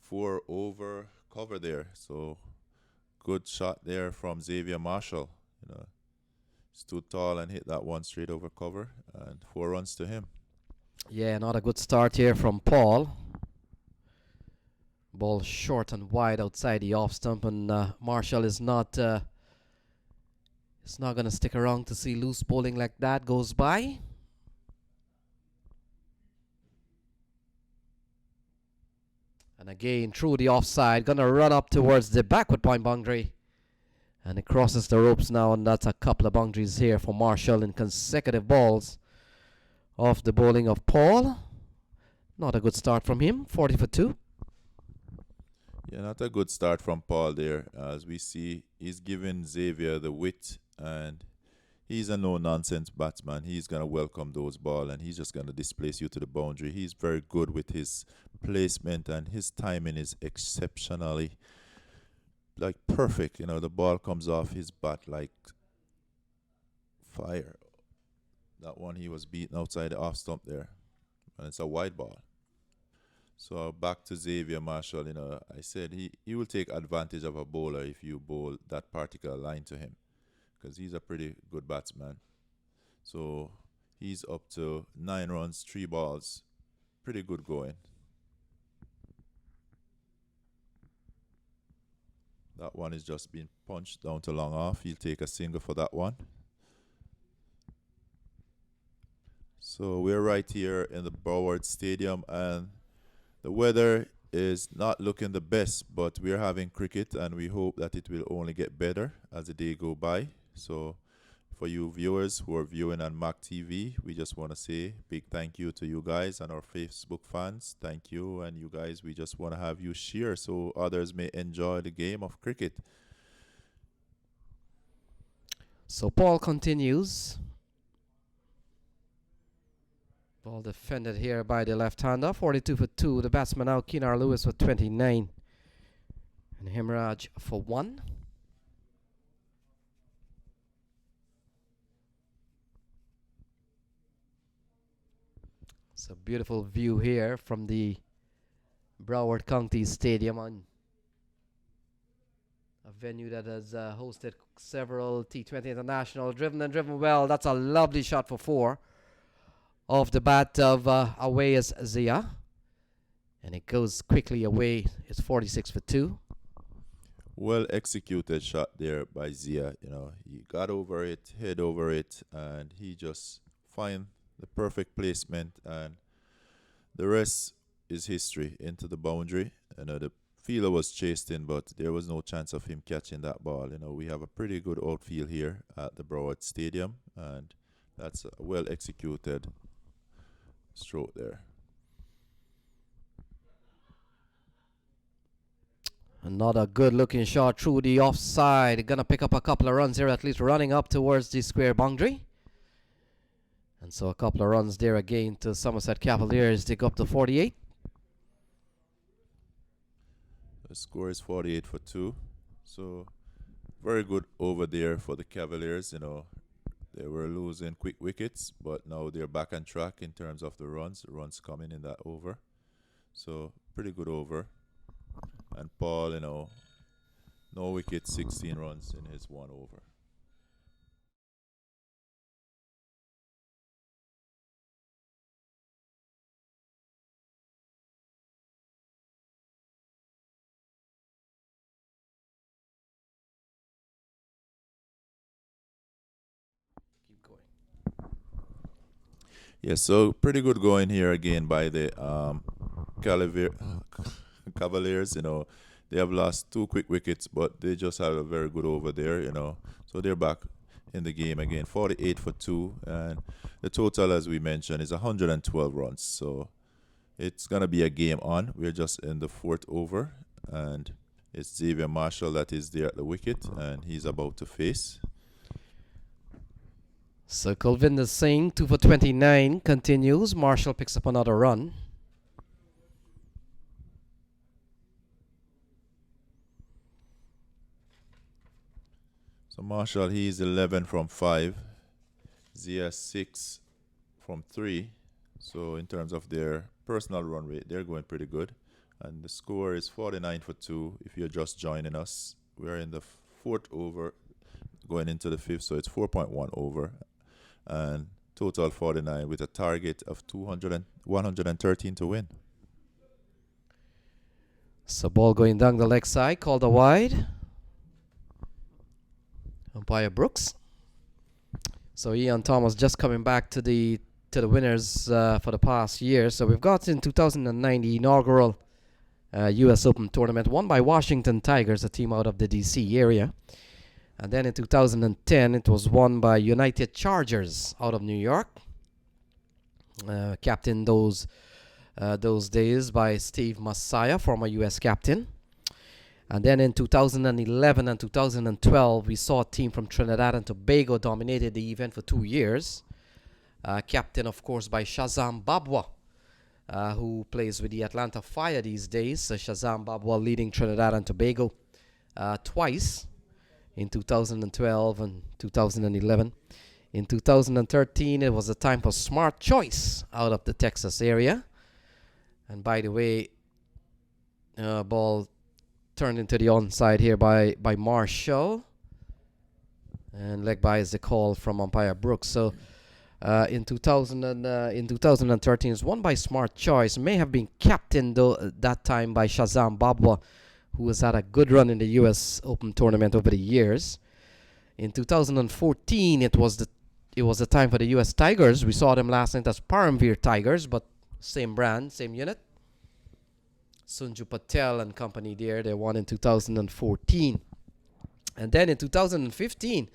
4 over cover there. So good shot there from Xavier Marshall. Stood tall and hit that one straight over cover, and 4 runs to him. Yeah, not a good start here from Paul. Ball short and wide outside the off stump, and Marshall is not going to stick around to see loose bowling like that goes by. And again, through the offside, gonna run up towards the backward point boundary. And it crosses the ropes now, and that's a couple of boundaries here for Marshall in consecutive balls off the bowling of Paul. Not a good start from him, 40 for 2. Yeah, not a good start from Paul there. As we see, he's giving Xavier the wit, and he's a no-nonsense batsman. He's going to welcome those balls, and he's just going to displace you to the boundary. He's very good with his placement, and his timing is exceptionally perfect. The ball comes off his bat like fire. That one, he was beaten outside the off stump there, and it's a wide ball. So back to Xavier Marshall. I said he will take advantage of a bowler if you bowl that particular line to him, because he's a pretty good batsman. So he's up to 9 runs, 3 balls. Pretty good going. That one is just being punched down to long off. He'll take a single for that one. So we're right here in the Broward Stadium, and the weather is not looking the best, but we're having cricket, and we hope that it will only get better as the day go by. So for you viewers who are viewing on MAQ TV, we just want to say big thank you to you guys and our Facebook fans. Thank you, and you guys, we just want to have you share so others may enjoy the game of cricket. So Paul continues. Ball defended here by the left-hander, 42 for 2. The batsman now, Keenar Lewis, for 29. And Hemraj for 1. It's a beautiful view here from the Broward County Stadium, on a venue that has hosted several T20 International. Driven well. That's a lovely shot for 4 off the bat of Awais Zia. And it goes quickly away. It's 46 for 2. Well executed shot there by Zia. He got over it, head over it, and he just find the perfect placement, and the rest is history into the boundary. The fielder was chased in, but there was no chance of him catching that ball. We have a pretty good outfield here at the Broward Stadium, and that's a well executed stroke there. Another good looking shot through the offside. Gonna pick up a couple of runs here, at least running up towards the square boundary. And so a couple of runs there again to Somerset Cavaliers. They go up to 48. The score is 48 for 2. So very good over there for the Cavaliers. They were losing quick wickets, but now they're back on track in terms of the runs. The runs coming in that over. So pretty good over. And Paul, no wickets, 16 runs in his 1 over. Yeah, so pretty good going here again by the Calavier- Cavaliers. They have lost two quick wickets, but they just had a very good over there. So they're back in the game again, 48 for two, and the total, as we mentioned, is 112 runs. So it's gonna be a game on. We're just in the fourth over, and it's Xavier Marshall that is there at the wicket, and he's about to face. So Kulvinder Singh, 2 for 29, continues. Marshall picks up another run. So Marshall, he's 11 from 5. Zia 6 from 3. So in terms of their personal run rate, they're going pretty good. And the score is 49 for 2. If you're just joining us, we're in the fourth over, going into the fifth, so it's 4.1 over. And total 49 with a target of 113 to win. So ball going down the leg side, called a wide. Umpire Brooks. So Ian Thomas just coming back to the winners for the past year. So we've got in 2009 the inaugural U.S. Open tournament won by Washington Tigers, a team out of the D.C. area. And then in 2010 it was won by United Chargers out of New York. Captained those days by Steve Messiah, former U.S. captain. And then in 2011 and 2012, we saw a team from Trinidad and Tobago dominated the event for 2 years. Captain, of course, by Shazam Babwa, who plays with the Atlanta Fire these days. So Shazam Babwa leading Trinidad and Tobago twice in 2012 and 2011. In 2013, it was a time for Smart Choice out of the Texas area. And by the way, ball turned into the onside here by Marshall, and leg by is the call from umpire Brooks. So in 2013 is won by Smart Choice. May have been captained that time by Shazam Babwa, who has had a good run in the U.S. Open tournament over the years. In 2014 it was the time for the U.S. Tigers. We saw them last night as Paramveer Tigers, but same brand, same unit. Sunju Patel and company there. They won in 2014. And then in 2015,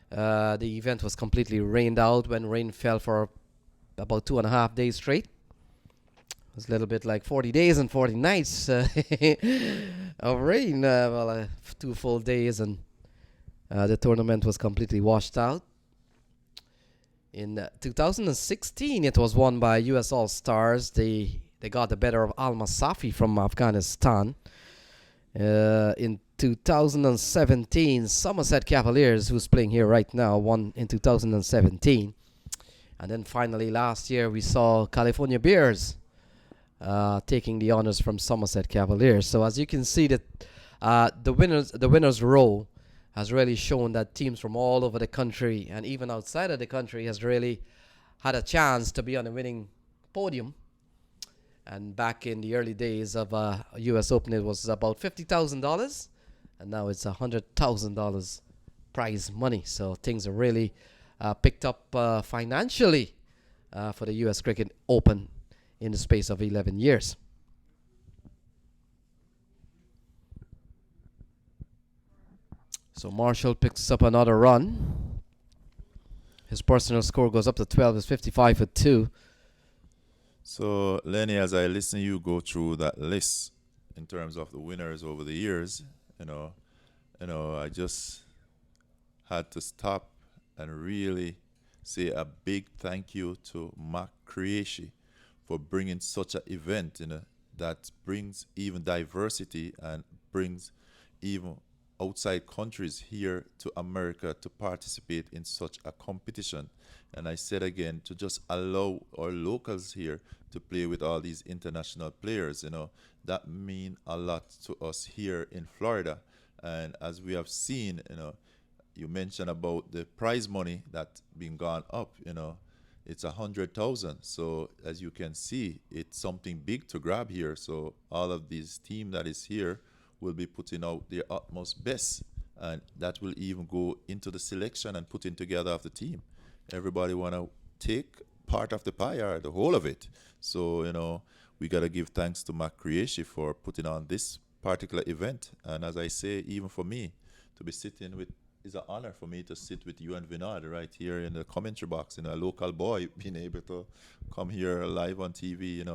the event was completely rained out when rain fell for about 2.5 days straight. It was a little bit like 40 days and 40 nights of rain. 2 full days, and the tournament was completely washed out. In 2016, it was won by U.S. All-Stars. They got the better of Al Masafi from Afghanistan. In 2017, Somerset Cavaliers, who's playing here right now, won in 2017. And then finally last year we saw California Bears taking the honors from Somerset Cavaliers. So as you can see, that the winners row has really shown that teams from all over the country and even outside of the country has really had a chance to be on the winning podium. And back in the early days of U.S. Open, it was about $50,000, and now it's $100,000 prize money. So things are really picked up financially for the U.S. Cricket Open in the space of 11 years. So Marshall picks up another run. His personal score goes up to 12. It's 55 for 2. So, Lenny, as I listen to you go through that list in terms of the winners over the years, I just had to stop and really say a big thank you to MAQ Creation for bringing such an event, that brings even diversity and brings even outside countries here to America to participate in such a competition. And I said again, to just allow our locals here to play with all these international players, that mean a lot to us here in Florida. And as we have seen, you mentioned about the prize money that been gone up, it's 100,000. So as you can see, it's something big to grab here. So all of these team that is here will be putting out their utmost best, and that will even go into the selection and putting together of the team. Everybody want to take part of the pie or the whole of it. So, we got to give thanks to MAQ Creation for putting on this particular event. And as I say, even for me, to be sitting with, is an honor for me to sit with you and Vinod right here in the commentary box, a local boy being able to come here live on TV.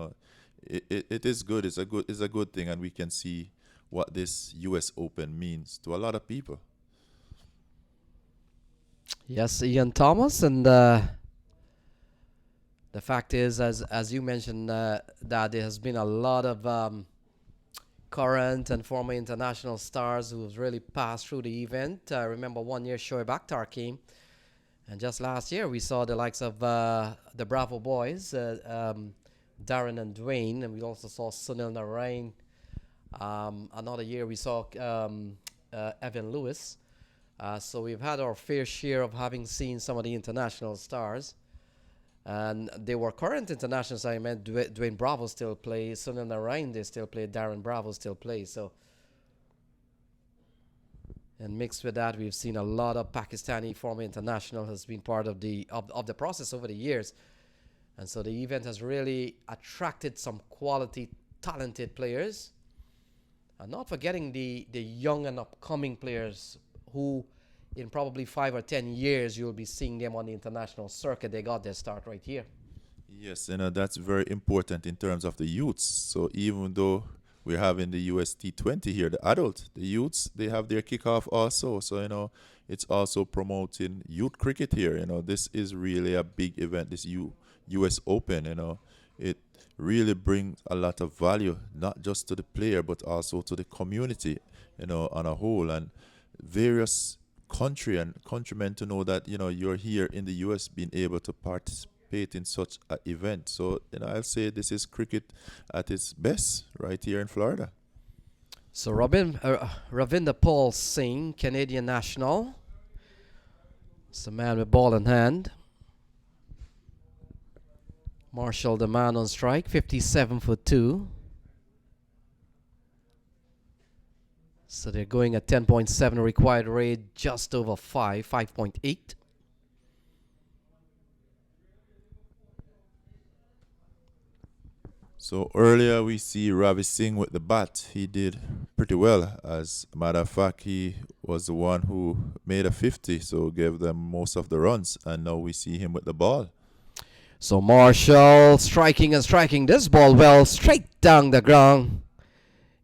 It is good. It's a good thing, and we can see what this U.S. Open means to a lot of people. Yes, Ian Thomas, and the fact is, as you mentioned, that there has been a lot of current and former international stars who've really passed through the event. I remember one year Shoaib Akhtar came, and just last year we saw the likes of the Bravo boys, Darren and Dwayne, and we also saw Sunil Narain. Another year we saw Evan Lewis. So we've had our fair share of having seen some of the international stars. And they were current internationals. I meant Dwayne Bravo still plays, Sunil Narain they still play, Darren Bravo still plays. So, and mixed with that, we've seen a lot of Pakistani former international has been part of the process over the years. And so the event has really attracted some quality, talented players. And not forgetting the young and upcoming players who in probably 5 or 10 years you'll be seeing them on the international circuit. They got their start right here. Yes, that's very important in terms of the youths. So even though we're having the US T20 here, the youths, they have their kickoff also. So, it's also promoting youth cricket here. This is really a big event, this US Open. It really brings a lot of value, not just to the player, but also to the community, on a whole. And various countrymen to know that you're here in the US being able to participate in such an event. So I'll say this is cricket at its best right here in Florida. So Ravinder Paul Singh, Canadian national. It's a man with ball in hand. Marshall, the man on strike, 57 for 2. So they're going at 10.7 required rate, just over 5.8. So earlier we see Ravi Singh with the bat. He did pretty well. As a matter of fact, he was the one who made a 50, so gave them most of the runs. And now we see him with the ball. So Marshall striking this ball well, straight down the ground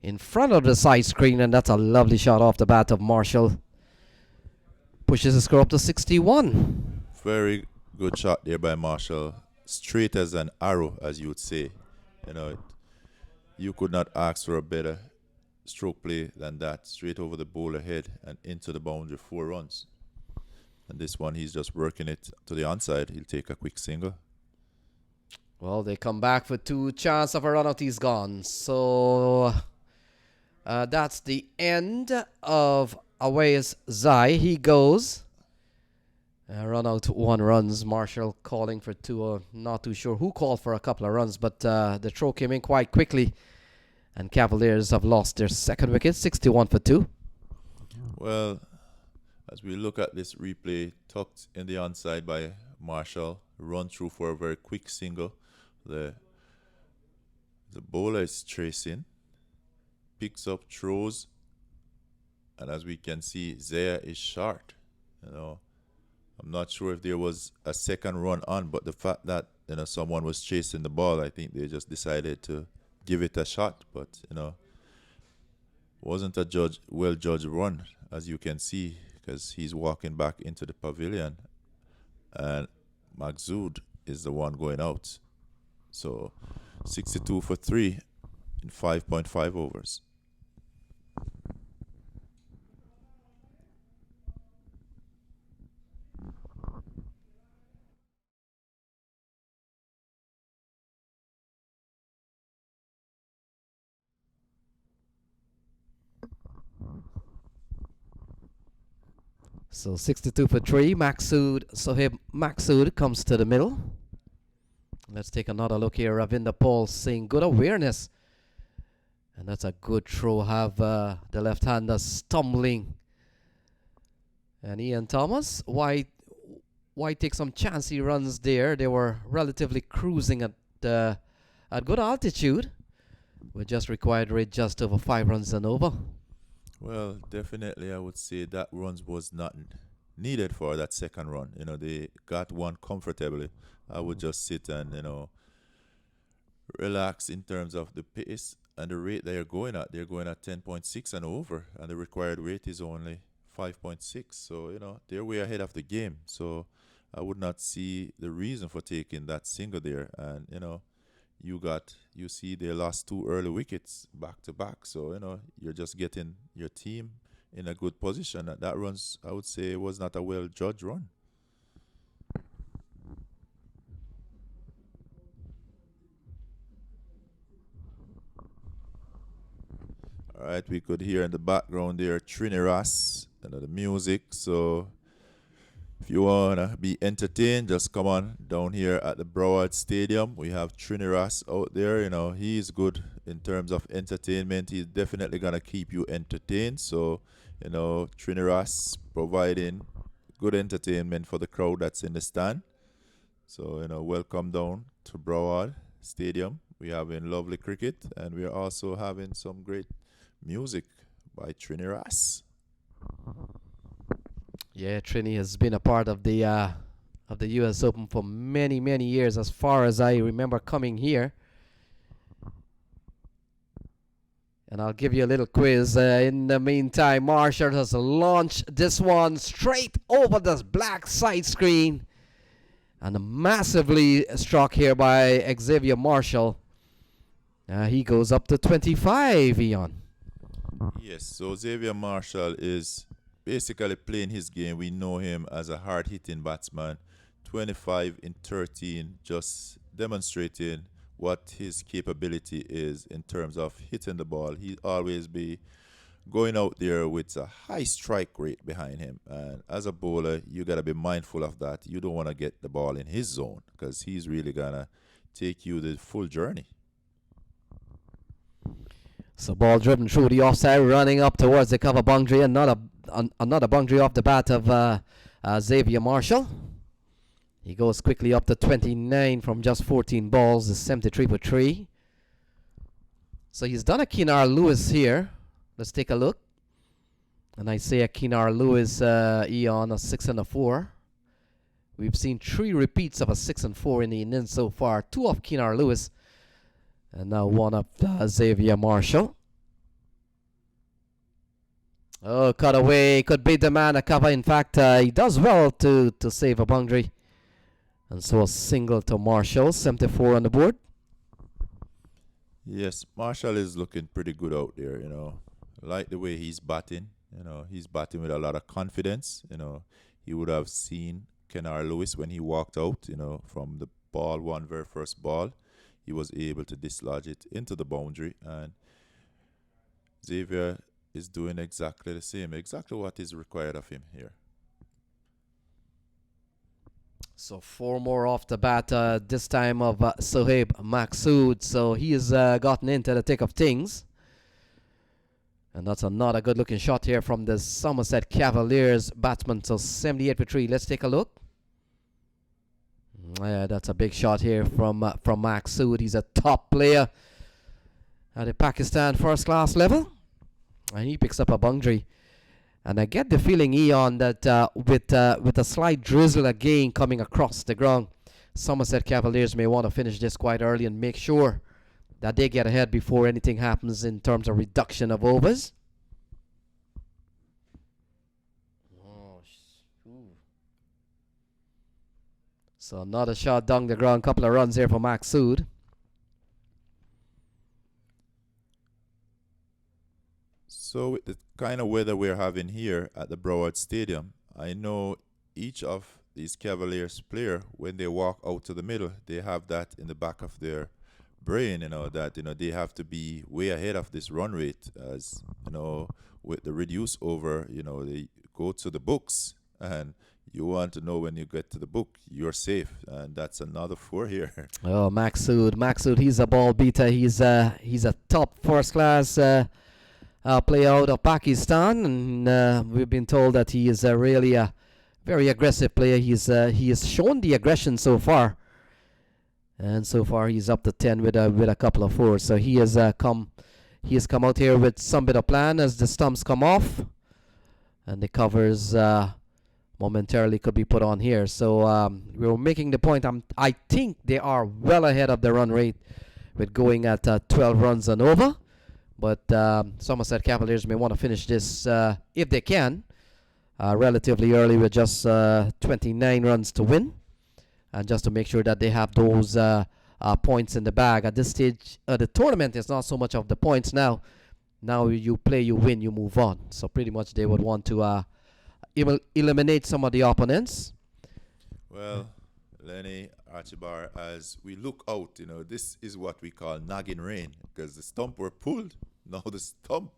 in front of the side screen, and that's a lovely shot off the bat of Marshall. Pushes the score up to 61. Very good shot there by Marshall. Straight as an arrow, as you would say. You could not ask for a better stroke play than that. Straight over the bowler head and into the boundary, 4 runs. And this one, he's just working it to the onside. He'll take a quick single. Well, they come back for 2. Chance of a run out, he's gone. So that's the end of Awais Zai. He goes. Run out 1 runs. Marshall calling for 2. Not too sure who called for a couple of runs, but the throw came in quite quickly. And Cavaliers have lost their second wicket, 61 for 2. Well, as we look at this replay, tucked in the onside by Marshall, run through for a very quick single. The bowler is tracing, picks up, throws, and as we can see, Zaya is short. I'm not sure if there was a second run on, but the fact that someone was chasing the ball, I think they just decided to give it a shot. But wasn't a well judged run, as you can see, because he's walking back into the pavilion, and Maksud is the one going out. So 62 for 3 in 5.5 overs. So 62 for 3. Sohaib Maksud comes to the middle. Let's take another look here. Ravinder Paul Singh, good awareness. And that's a good throw. Have the left-hander stumbling. And Ian Thomas, why White take some chancy runs there. They were relatively cruising at good altitude. We just required rate just over 5 runs and over. Well, definitely, I would say that runs was not needed for that second run. They got one comfortably. I would just sit and relax in terms of the pace and the rate they're going at. They're going at 10.6 and over, and the required rate is only 5.6. So they're way ahead of the game. So I would not see the reason for taking that single there. And you see they lost 2 early wickets back to back. So you're just getting your team in a good position. That runs, I would say, was not a well judged run. All right, we could hear in the background there Trini Ross and the music. So if you want to be entertained, just come on down here at the Broward Stadium. We have Trini Ross out there. He's good in terms of entertainment. He's definitely going to keep you entertained. So, Trini Ross providing good entertainment for the crowd that's in the stand. So, welcome down to Broward Stadium. We're having lovely cricket, and we are also having some great music by Trini Ross. Yeah, Trini has been a part of the U.S. Open for many, many years, as far as I remember coming here. And I'll give you a little quiz. In the meantime, Marshall has launched this one straight over this black side screen. And massively struck here by Xavier Marshall. He goes up to 25, Ian. Yes, so Xavier Marshall is basically playing his game. We know him as a hard-hitting batsman. 25 in 13, just demonstrating what his capability is in terms of hitting the ball. He always be going out there with a high strike rate behind him. And as a bowler, you got to be mindful of that. You don't want to get the ball in his zone because he's really going to take you the full journey. So ball driven through the offside, running up towards the cover boundary. Another boundary off the bat of Xavier Marshall. He goes quickly up to 29 from just 14 balls, is 73 for 3. So he's done a Keenar Lewis here. Let's take a look. And I say a Keenar Lewis, Eon, a 6 and a 4. We've seen 3 repeats of a 6 and 4 in the innings so far. 2 of Keenar Lewis. And now 1 of Xavier Marshall. Oh, cut away. Could beat the man a cover. In fact, he does well to save a boundary. And so a single to Marshall. 74 on the board. Yes, Marshall is looking pretty good out there, I like the way he's batting. He's batting with a lot of confidence. He would have seen Keenar Lewis when he walked out, from the ball, very first ball. He was able to dislodge it into the boundary, and Xavier is doing exactly the same, exactly what is required of him here. So 4 more off the bat, this time of Sohaib Maksud. So he has gotten into the thick of things. And that's another good looking shot here from the Somerset Cavaliers batsman. So 78 for 3. Let's take a look. That's a big shot here from Maksud. He's a top player at the Pakistan first class level. And he picks up a boundary. And I get the feeling, Eon, that with a slight drizzle again coming across the ground, Somerset Cavaliers may want to finish this quite early and make sure that they get ahead before anything happens in terms of reduction of overs. So another shot down the ground, couple of runs here for Maksud. So with the kind of weather we're having here at the Broward Stadium, I know each of these Cavaliers player, when they walk out to the middle, they have that in the back of their brain, that they have to be way ahead of this run rate, as with the reduced over, they go to the books, and you want to know when you get to the book, you're safe, and that's another 4 here. Oh, Maksud, he's a ball beater. He's a top first class player out of Pakistan, and we've been told that he is really a very aggressive player. He has shown the aggression so far, and so far he's up to 10 with a couple of fours. So he has come out here with some bit of plan as the stumps come off, and the covers momentarily could be put on here. So we're making the point. I think they are well ahead of the run rate with going at 12 runs and over. But Somerset Cavaliers may want to finish this, if they can, relatively early with just 29 runs to win. And just to make sure that they have those points in the bag. At this stage, the tournament is not so much of the points now. Now you play, you win, you move on. So pretty much they would want to eliminate some of the opponents. Well, Lenny, Archibald, as we look out, this is what we call nagging rain, because the stump were pulled. Now the stump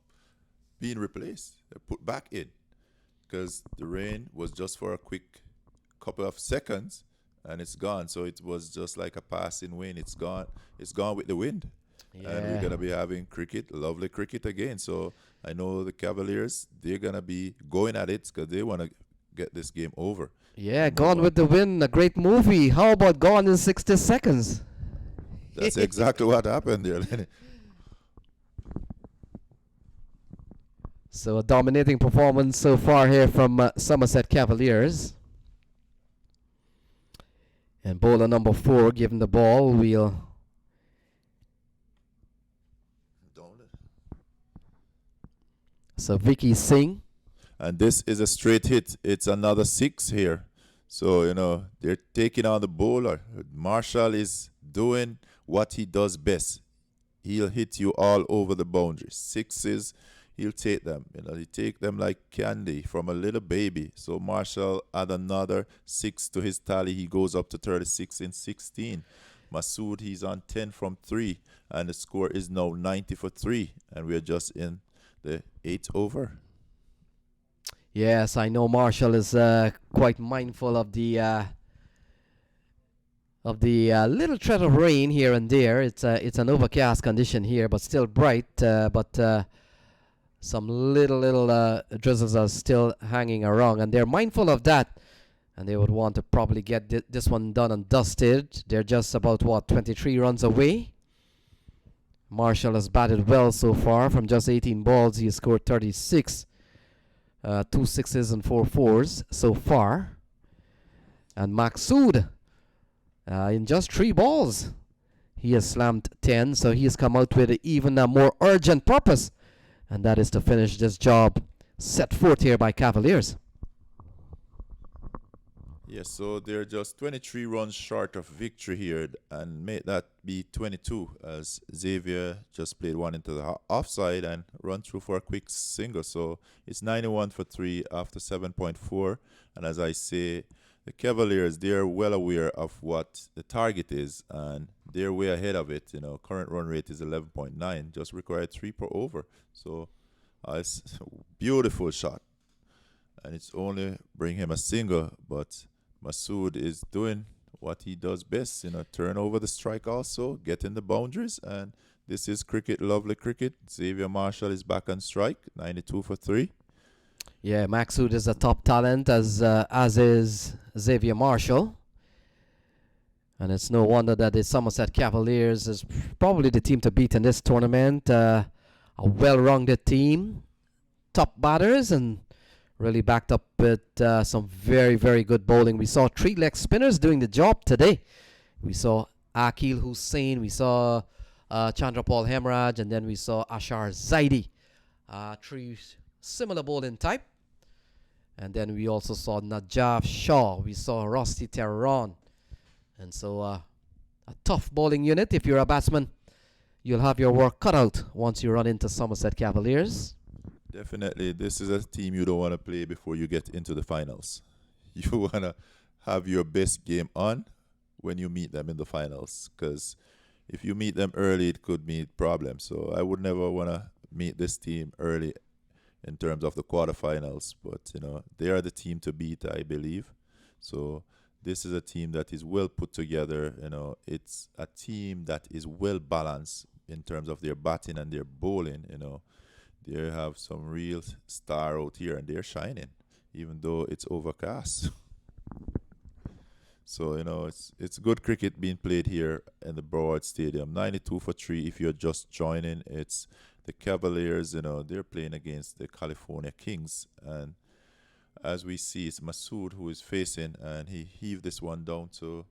being replaced, they're put back in, because the rain was just for a quick couple of seconds, and it's gone. So it was just like a passing wind. It's gone. It's gone with the wind. Yeah. And we're going to be having cricket, lovely cricket again. So I know the Cavaliers, they're going to be going at it because they want to get this game over. Yeah, Gone with the Wind, a great movie. How about Gone in 60 Seconds? That's exactly what happened there, Lenny. So a dominating performance so far here from Somerset Cavaliers. And bowler number 4 given the ball. So Vicky Singh. And this is a straight hit. It's another 6 here. So, they're taking on the bowler. Marshall is doing what he does best. He'll hit you all over the boundaries. 6s, he'll take them. He take them like candy from a little baby. So Marshall add another 6 to his tally. He goes up to 36 in 16. Masood, he's on 10 from 3. And the score is now 90 for 3. And we're just in the 8th over. Yes, I know Marshall is quite mindful of the little threat of rain here and there. It's an overcast condition here, but still bright. But some little drizzles are still hanging around, and they're mindful of that. And they would want to probably get this one done and dusted. They're just about 23 runs away. Marshall has batted well so far. From just 18 balls, he has scored 36. 2 6s and 4 4s so far. And Maksud, in just 3 balls, he has slammed 10. So he has come out with an even more urgent purpose. And that is to finish this job set forth here by Cavaliers. Yes, so they're just 23 runs short of victory here, and make that be 22 as Xavier just played one into the offside and run through for a quick single. So it's 91 for 3 after 7.4. And as I say, the Cavaliers, they're well aware of what the target is, and they're way ahead of it. Current run rate is 11.9, just required 3 per over. So it's a beautiful shot. And it's only bring him a single, but Masood is doing what he does best, turn over the strike also, get in the boundaries, and this is cricket, lovely cricket. Xavier Marshall is back on strike, 92 for 3. Yeah, Maksud is a top talent, as is Xavier Marshall. And it's no wonder that the Somerset Cavaliers is probably the team to beat in this tournament. A well-rounded team, top batters, and really backed up with some very, very good bowling. We saw 3 leg spinners doing the job today. We saw Akil Hussain, we saw Chandrapal Hemraj, and then we saw Ashar Zaidi. 3 similar bowling type. And then we also saw Najaf Shah. We saw Rusty Tehran. And so a tough bowling unit. If you're a batsman, you'll have your work cut out once you run into Somerset Cavaliers. Definitely, this is a team you don't want to play before you get into the finals. You want to have your best game on when you meet them in the finals, because if you meet them early, it could mean problems. So I would never want to meet this team early in terms of the quarterfinals. But, they are the team to beat, I believe. So this is a team that is well put together. It's a team that is well balanced in terms of their batting and their bowling. They have some real star out here, and they're shining. even though it's overcast. So, it's good cricket being played here in the Broward Stadium. 92 for 3. If you're just joining, it's the Cavaliers, they're playing against the California Kings. And as we see, it's Masood who is facing, and he heaved this one down to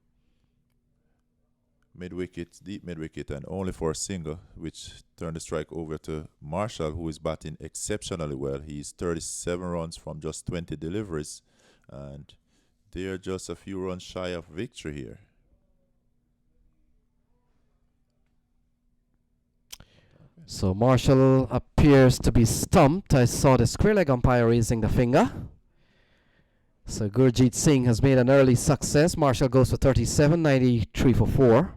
mid-wicket, deep mid-wicket, and only for a single, which turned the strike over to Marshall, who is batting exceptionally well. He's 37 runs from just 20 deliveries, and they're just a few runs shy of victory here. So Marshall appears to be stumped. I saw the square leg umpire raising the finger. So Gurjeet Singh has made an early success. Marshall goes for 37, 93 for 4.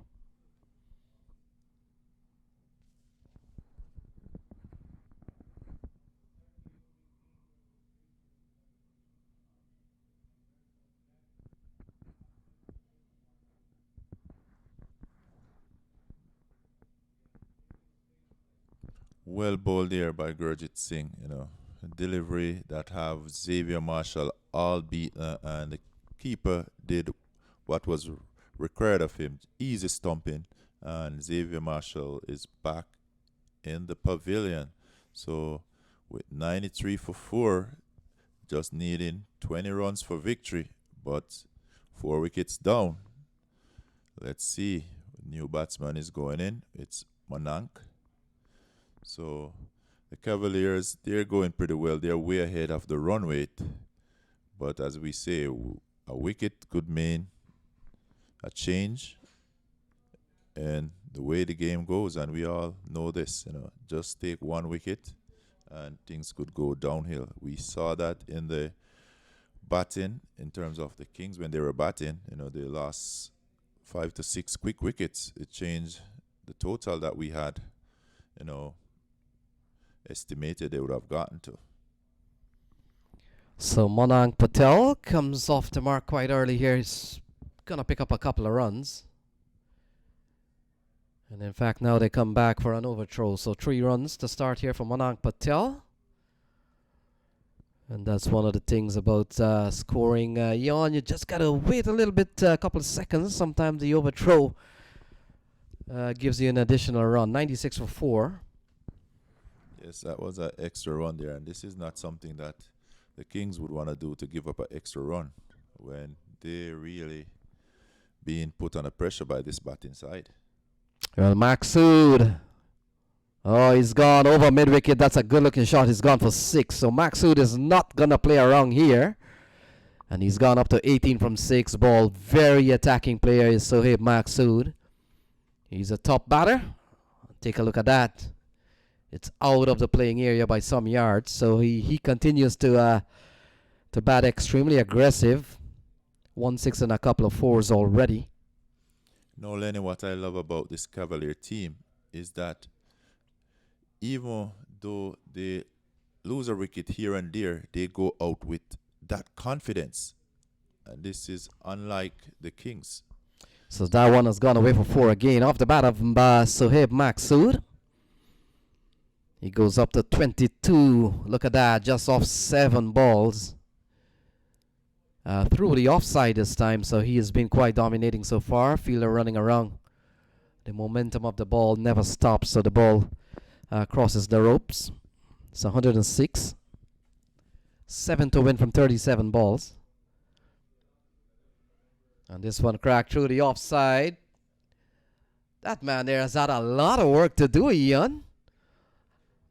Well bowled there by Gurjeet Singh, a delivery that have Xavier Marshall all beaten, and the keeper did what was required of him, easy stumping, and Xavier Marshall is back in the pavilion. So with 93 for 4, just needing 20 runs for victory, but 4 wickets down. Let's see, new batsman is going in. It's Manank. So the Cavaliers, they're going pretty well. They're way ahead of the run rate. But as we say, a wicket could mean a change in the way the game goes. And we all know this, just take 1 wicket and things could go downhill. We saw that in the batting in terms of the Kings when they were batting. They lost 5 to 6 quick wickets. It changed the total that we had, estimated they would have gotten to. So Monang Patel comes off the mark quite early here. He's going to pick up a couple of runs. And in fact, now they come back for an overthrow. So 3 runs to start here for Monang Patel. And that's one of the things about scoring. You just got to wait a little bit, a couple of seconds. Sometimes the overthrow gives you an additional run. 96 for 4. Yes, that was an extra run there. And this is not something that the Kings would want to do, to give up an extra run when they're really being put under pressure by this batting side. Well, Masood. Oh, he's gone over mid-wicket. That's a good-looking shot. He's gone for 6. So Masood is not going to play around here. And he's gone up to 18 from 6 ball. Very attacking player is Sohaib Masood. He's a top batter. Take a look at that. It's out of the playing area by some yards. So he continues to bat extremely aggressive. 1-6 and a couple of 4s already. No, Lenny, what I love about this Cavalier team is that even though they lose a wicket here and there, they go out with that confidence. And this is unlike the Kings. So that one has gone away for 4 again. Off the bat of Sohaib Masood. He goes up to 22. Look at that, just off 7 balls. Through the offside this time, so he has been quite dominating so far. Fielder running around. The momentum of the ball never stops, so the ball crosses the ropes. It's 106. 7 to win from 37 balls. And this one cracked through the offside. That man there has had a lot of work to do, Ian.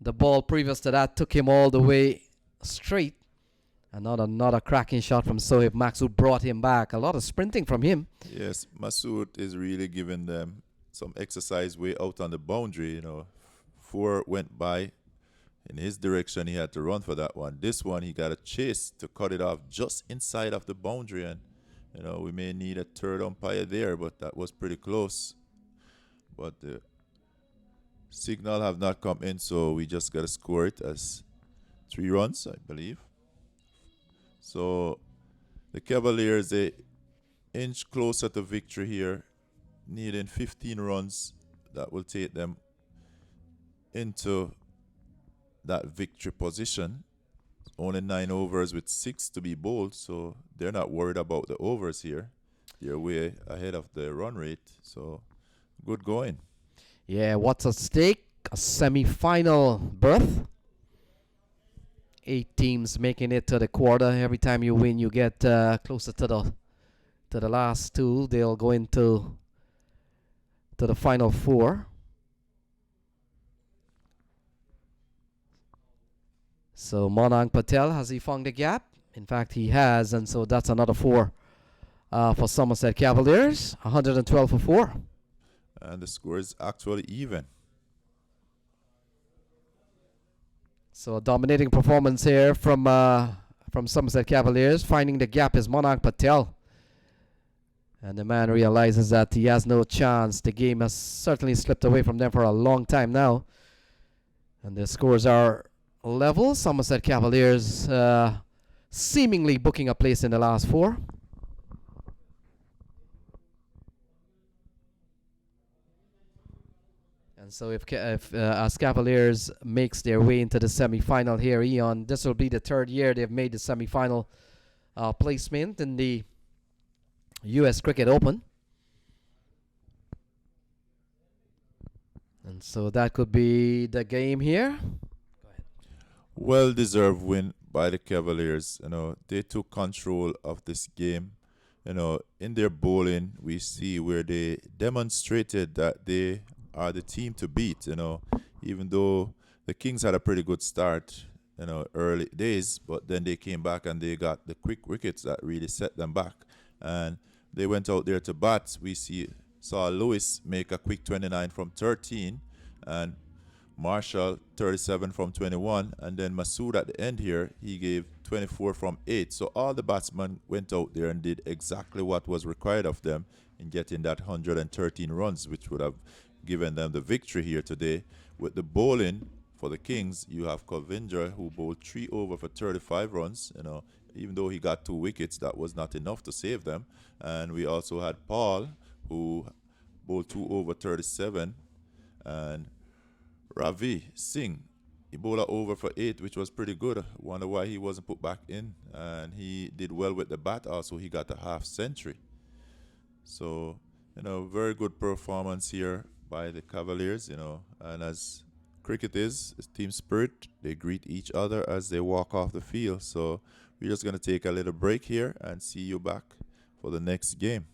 The ball previous to that took him all the way straight. Another cracking shot from Sohaib Masood brought him back. A lot of sprinting from him. Yes, Masood is really giving them some exercise way out on the boundary. 4 went by in his direction. He had to run for that one. This one, he got a chase to cut it off just inside of the boundary. And, we may need a third umpire there, but that was pretty close. But the signal have not come in, so we just got to score it as 3 runs, I believe. So the Cavaliers, they inch closer to victory here, needing 15 runs. That will take them into that victory position. only 9 overs with 6 to be bowled, so they're not worried about the overs here. They're way ahead of the run rate, so good going. Yeah, what's at stake? A semi-final berth. 8 teams making it to the quarter. Every time you win, you get closer to the last 2. They'll go into the final 4. So Monang Patel, has he found the gap? In fact, he has, and so that's another 4 for Somerset Cavaliers. 112 for 4. And the score is actually even. So a dominating performance here from Somerset Cavaliers. Finding the gap is Monang Patel. And the man realizes that he has no chance. The game has certainly slipped away from them for a long time now. And the scores are level. Somerset Cavaliers seemingly booking a place in the last 4. And so if as Cavaliers makes their way into the semi-final here, Eon, this will be the 3rd year they've made the semi-final placement in the U.S. Cricket Open. And so that could be the game here. Go ahead. Well-deserved win by the Cavaliers. You know, they took control of this game. You know, in their bowling, we see where they demonstrated that they are the team to beat. You know, even though the Kings had a pretty good start, you know, early days, but then they came back and they got the quick wickets that really set them back. And they went out there to bat. We saw Lewis make a quick 29 from 13, and Marshall 37 from 21, and then Masood at the end here, he gave 24 from 8. So all the batsmen went out there and did exactly what was required of them in getting that 113 runs, which would have given them the victory here today. With the bowling for the Kings, you have Covindra, who bowled 3 over for 35 runs. You know, even though he got 2 wickets, that was not enough to save them. And we also had Paul, who bowled 2 over 37, and Ravi Singh, he bowled a over for 8, which was pretty good. Wonder why he wasn't put back in. And he did well with the bat also. He got a half century. So, you know, very good performance here by the Cavaliers, you know. And as cricket is, it's team spirit. They greet each other as they walk off the field. So we're just going to take a little break here and see you back for the next game.